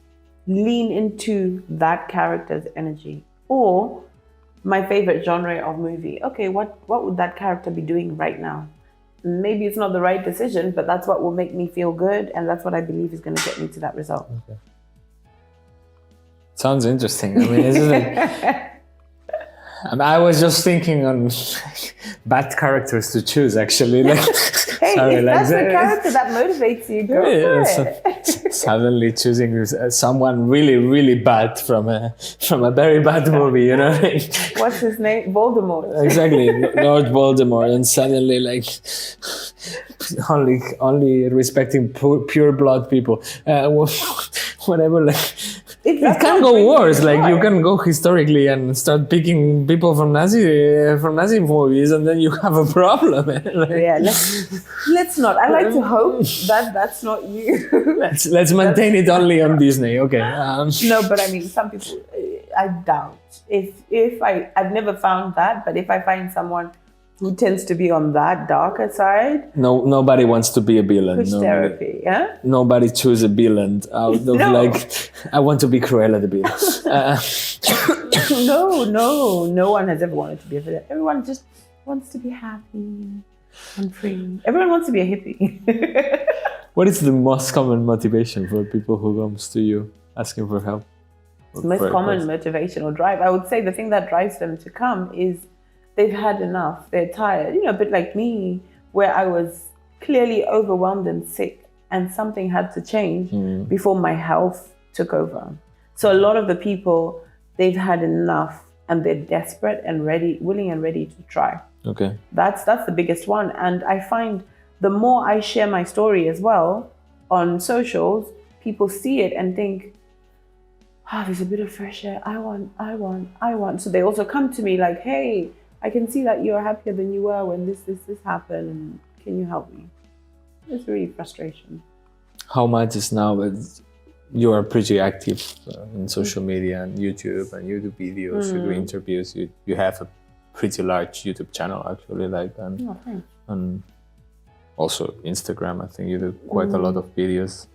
lean into that character's energy. Or my favorite genre of movie. Okay, what would that character be doing right now? Maybe it's not the right decision, but that's what will make me feel good. And that's what I believe is going to get me to that result. Okay. Sounds interesting. I mean, isn't it? I was just thinking on bad characters to choose, actually. Like, hey, sorry, if like that's the character that motivates you, go for it. Suddenly choosing someone really, really bad from a very bad movie, you know? What's his name? Voldemort. Exactly, Lord Voldemort, and suddenly like only respecting pure blood people. Whatever, like. It can go worse. Like you can go historically and start picking people from Nazi movies, and then you have a problem. Like, yeah, let's not. I like to hope that that's not you. let's maintain it only on Disney. Okay. No, but I mean, some people. I doubt if I've never found that, but if I find someone who tends to be on that darker side. Nobody wants to be a villain. Push therapy, yeah? Nobody choose a villain out of like, I want to be Cruella the Vil. No one has ever wanted to be a villain. Everyone just wants to be happy and free. Everyone wants to be a hippie. What is the most common motivation for people who comes to you asking for help? The most common motivation or drive, I would say the thing that drives them to come is they've had enough. They're tired. You know, a bit like me, where I was clearly overwhelmed and sick, and something had to change before my health took over. So a lot of the people, they've had enough, and they're desperate and ready, willing and ready to try. Okay. That's the biggest one. And I find the more I share my story as well on socials, people see it and think, there's a bit of fresh air. I want. So they also come to me like, hey, I can see that you're happier than you were when this happened, and can you help me? It's really frustration. How much is now that you are pretty active in social media and YouTube videos, you do interviews, you have a pretty large YouTube channel actually, like, and also Instagram, I think you do quite a lot of videos.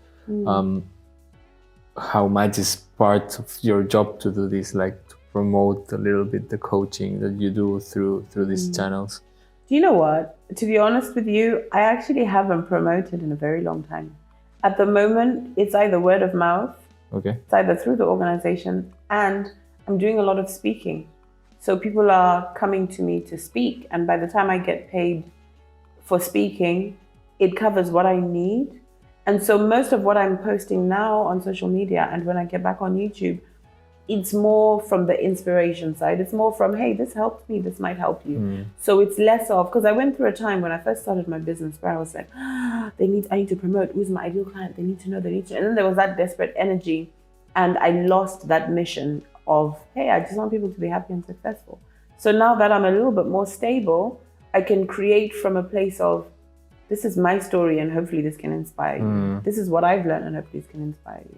How much is part of your job to do this, like to promote a little bit the coaching that you do through these channels? Do you know what? To be honest with you, I actually haven't promoted in a very long time. At the moment, it's either word of mouth, it's either through the organization, and I'm doing a lot of speaking. So people are coming to me to speak, and by the time I get paid for speaking, it covers what I need. And so most of what I'm posting now on social media and when I get back on YouTube, it's more from the inspiration side. It's more from, hey, this helped me, this might help you. So it's less of, because I went through a time when I first started my business where I was like, I need to promote, who's my ideal client? They need to know, and then there was that desperate energy, and I lost that mission of, hey, I just want people to be happy and successful. So now that I'm a little bit more stable, I can create from a place of, this is my story and hopefully this can inspire you. This is what I've learned and hopefully this can inspire you.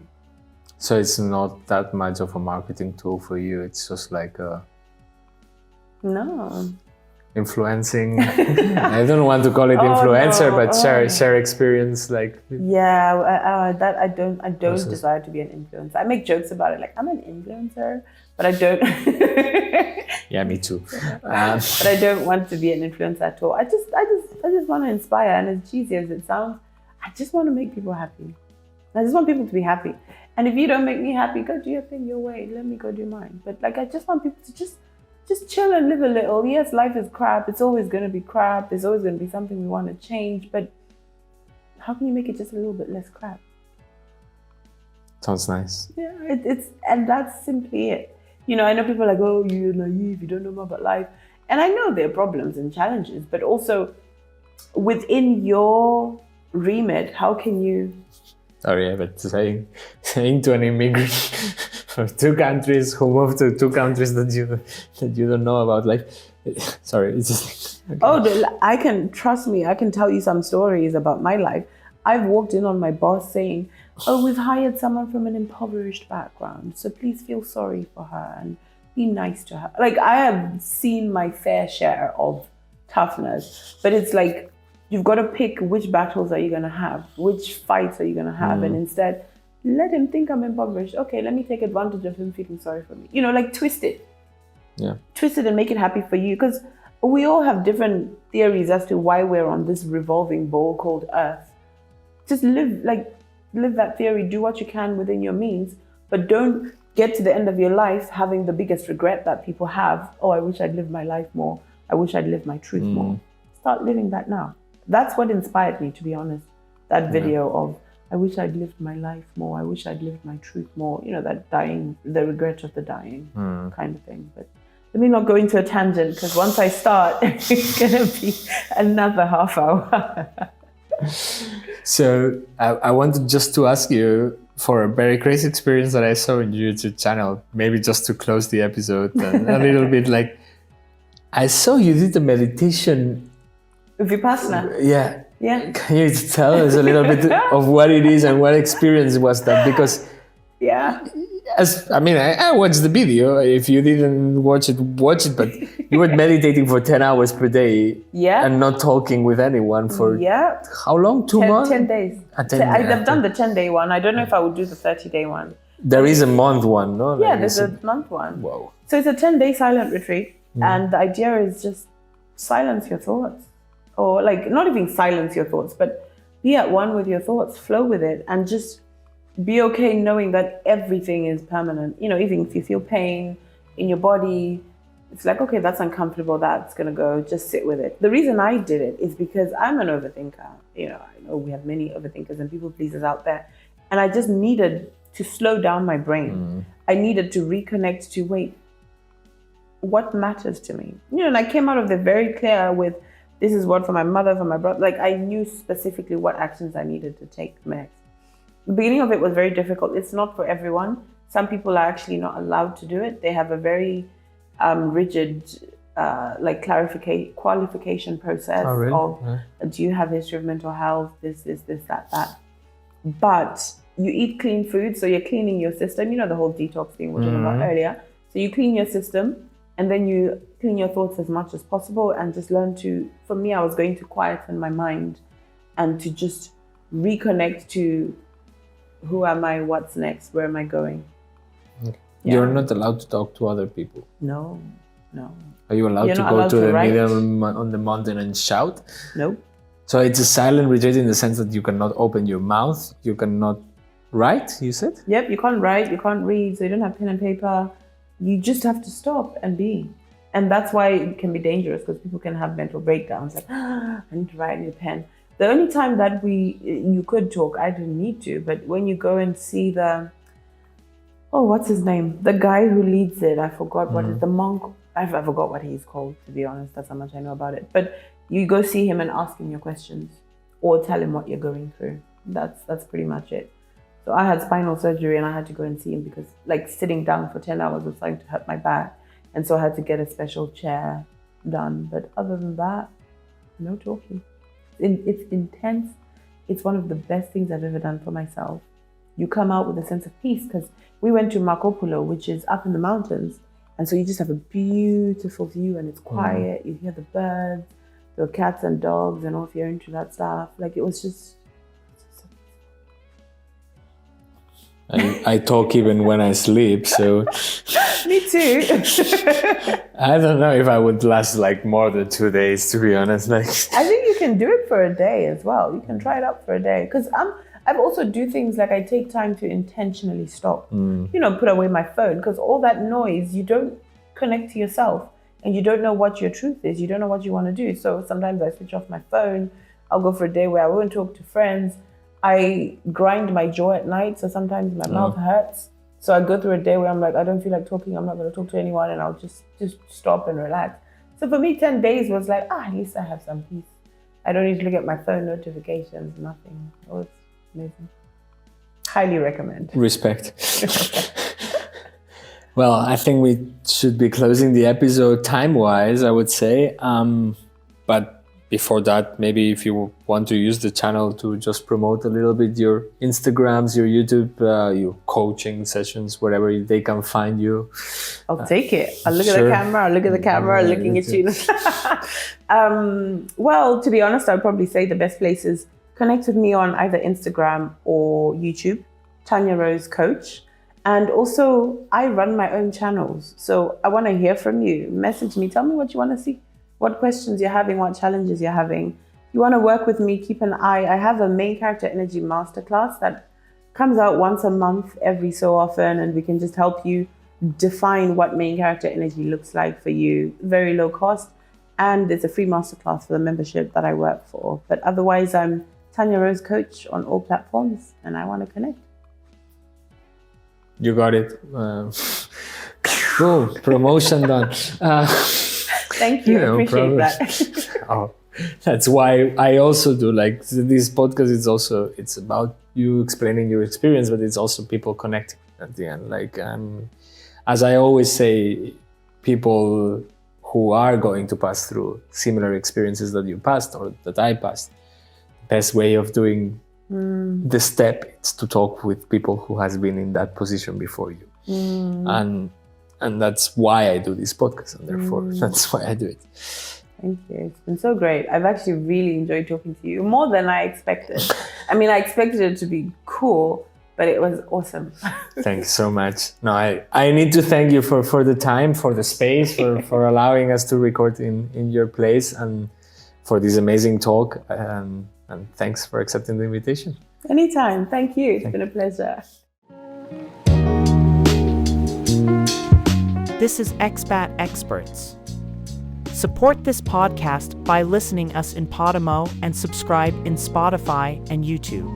So it's not that much of a marketing tool for you. It's just like influencing. I don't want to call it influencer, but share experience. Like that I don't desire to be an influencer. I make jokes about it, like I'm an influencer, but I don't. Yeah, me too. But I don't want to be an influencer at all. I just want to inspire, and as cheesy as it sounds, I just want to make people happy. I just want people to be happy. And if you don't make me happy, go do your thing your way. Let me go do mine. But like, I just want people to just just chill and live a little. Yes, life is crap. It's always going to be crap. There's always going to be something we want to change. But how can you make it just a little bit less crap? Sounds nice. Yeah, and that's simply it. You know, I know people are like, oh, you're naive, you don't know more about life. And I know there are problems and challenges, but also within your remit, how can you... Sorry, but saying to an immigrant from 2 countries who moved to 2 countries that you don't know about, like, sorry, it's just... Okay. Oh, trust me, I can tell you some stories about my life. I've walked in on my boss saying, oh, we've hired someone from an impoverished background, so please feel sorry for her and be nice to her. Like, I have seen my fair share of toughness, but it's like, you've got to pick which battles are you going to have, which fights are you going to have, and instead, let him think I'm impoverished. Okay, let me take advantage of him feeling sorry for me. You know, like, twist it. Yeah. Twist it and make it happy for you, because we all have different theories as to why we're on this revolving ball called Earth. Just live that theory, do what you can within your means, but don't get to the end of your life having the biggest regret that people have. Oh, I wish I'd lived my life more. I wish I'd lived my truth more. Start living that now. That's what inspired me, to be honest. That video of, I wish I'd lived my life more. I wish I'd lived my truth more. You know, that dying, the regret of the dying kind of thing. But let me not go into a tangent, because once I start, it's going to be another half hour. So I wanted just to ask you for a very crazy experience that I saw in your YouTube channel, maybe just to close the episode and a little bit, like, I saw you did a meditation. Vipassana. Yeah. Yeah. Can you tell us a little bit of what it is and what experience was that? Because I watched the video. If you didn't watch it, but you were meditating for 10 hours per day and not talking with anyone for how long? 2 months? 10 days. I've done the 10-day one. I don't know if I would do the 30-day one. There is a month one, no? Yeah, there's a month one. Whoa. So it's a 10-day silent retreat. And the idea is just silence your thoughts. Or like, not even silence your thoughts, but be at one with your thoughts, flow with it, and just be okay knowing that everything is permanent. You know, even if you feel pain in your body, it's like, okay, that's uncomfortable, that's gonna go, just sit with it. The reason I did it is because I'm an overthinker. You know, I know we have many overthinkers and people pleasers out there. And I just needed to slow down my brain. I needed to reconnect to, wait, what matters to me? You know, and I came out of there very clear with, this is what for my mother, for my brother. Like, I knew specifically what actions I needed to take next. The beginning of it was very difficult. It's not for everyone. Some people are actually not allowed to do it. They have a very rigid, qualification process of, do you have a history of mental health, this, that. But you eat clean food, so you're cleaning your system. You know, the whole detox thing we were talking about earlier. So you clean your system, and then you clean your thoughts as much as possible, and just learn to, for me, I was going to quieten my mind and to just reconnect to, who am I? What's next? Where am I going? Okay. Yeah. You're not allowed to talk to other people. No. Are you allowed to go to the middle on the mountain and shout? Nope. So it's a silent retreat in the sense that you cannot open your mouth. You cannot write, you said? Yep, you can't write, you can't read, so you don't have pen and paper. You just have to stop and be. And that's why it can be dangerous, because people can have mental breakdowns. Like, I need to write, I need a pen. The only time that you could talk, I didn't need to, but when you go and see what's his name? The guy who leads it, I forgot what is the monk. I forgot what he's called, to be honest. That's how much I know about it. But you go see him and ask him your questions, or tell him what you're going through. That's pretty much it. So I had spinal surgery and I had to go and see him because, like, sitting down for 10 hours was starting to hurt my back. And so I had to get a special chair done. But other than that, no talking. It's intense. It's one of the best things I've ever done for myself. You come out with a sense of peace, because we went to Makopolo, which is up in the mountains. And so you just have a beautiful view and it's quiet. You hear the birds, the cats and dogs, and all, if you're into that stuff. Like, it was just... I talk even when I sleep, so... Me too. I don't know if I would last like more than 2 days, to be honest. Like, I think you can do it for a day as well. You can try it out for a day. Because I've also do things like I take time to intentionally stop. You know, put away my phone, because all that noise, you don't connect to yourself. and you don't know what your truth is. You don't know what you want to do. So sometimes I switch off my phone. I'll go for a day where I won't talk to friends. I grind my jaw at night, so sometimes my mouth hurts. So I go through a day where I'm like, I don't feel like talking. I'm not going to talk to anyone, and I'll just stop and relax. So for me, 10 days was like, at least I have some peace. I don't need to look at my phone notifications, nothing. Oh, it's amazing. Highly recommend. Respect. Well, I think we should be closing the episode time-wise, I would say. But before that, maybe if you want to use the channel to just promote a little bit your Instagrams, your YouTube, your coaching sessions, wherever they can find you. I'll take it. I'll look at the camera. I'll look at the camera, looking at you. Well, to be honest, I'd probably say the best place is connect with me on either Instagram or YouTube, Tanya Rose Coach. And also, I run my own channels. So I want to hear from you. Message me. Tell me what you want to see. What questions you're having, what challenges you're having. You want to work with me, keep an eye. I have a main character energy masterclass that comes out once a month, every so often, and we can just help you define what main character energy looks like for you. Very low cost. And there's a free masterclass for the membership that I work for. But otherwise, I'm Tanya Rose Coach on all platforms, and I want to connect. You got it. Cool. Promotion done. Thank you. I appreciate that. Oh, that's why I also do like this podcast. It's about you explaining your experience, but it's also people connecting at the end. Like, as I always say, people who are going to pass through similar experiences that you passed or that I passed, best way of doing the step is to talk with people who has been in that position before you. And that's why I do this podcast, and therefore that's why I do it. Thank you. It's been so great. I've actually really enjoyed talking to you, more than I expected. I mean, I expected it to be cool, but it was awesome. Thanks so much. No, I need to thank you for the time, for the space, for allowing us to record in your place, and for this amazing talk. And thanks for accepting the invitation. Anytime. Thank you. It's been a pleasure. This is Expat Experts. Support this podcast by listening us in Podimo and subscribe in Spotify and YouTube.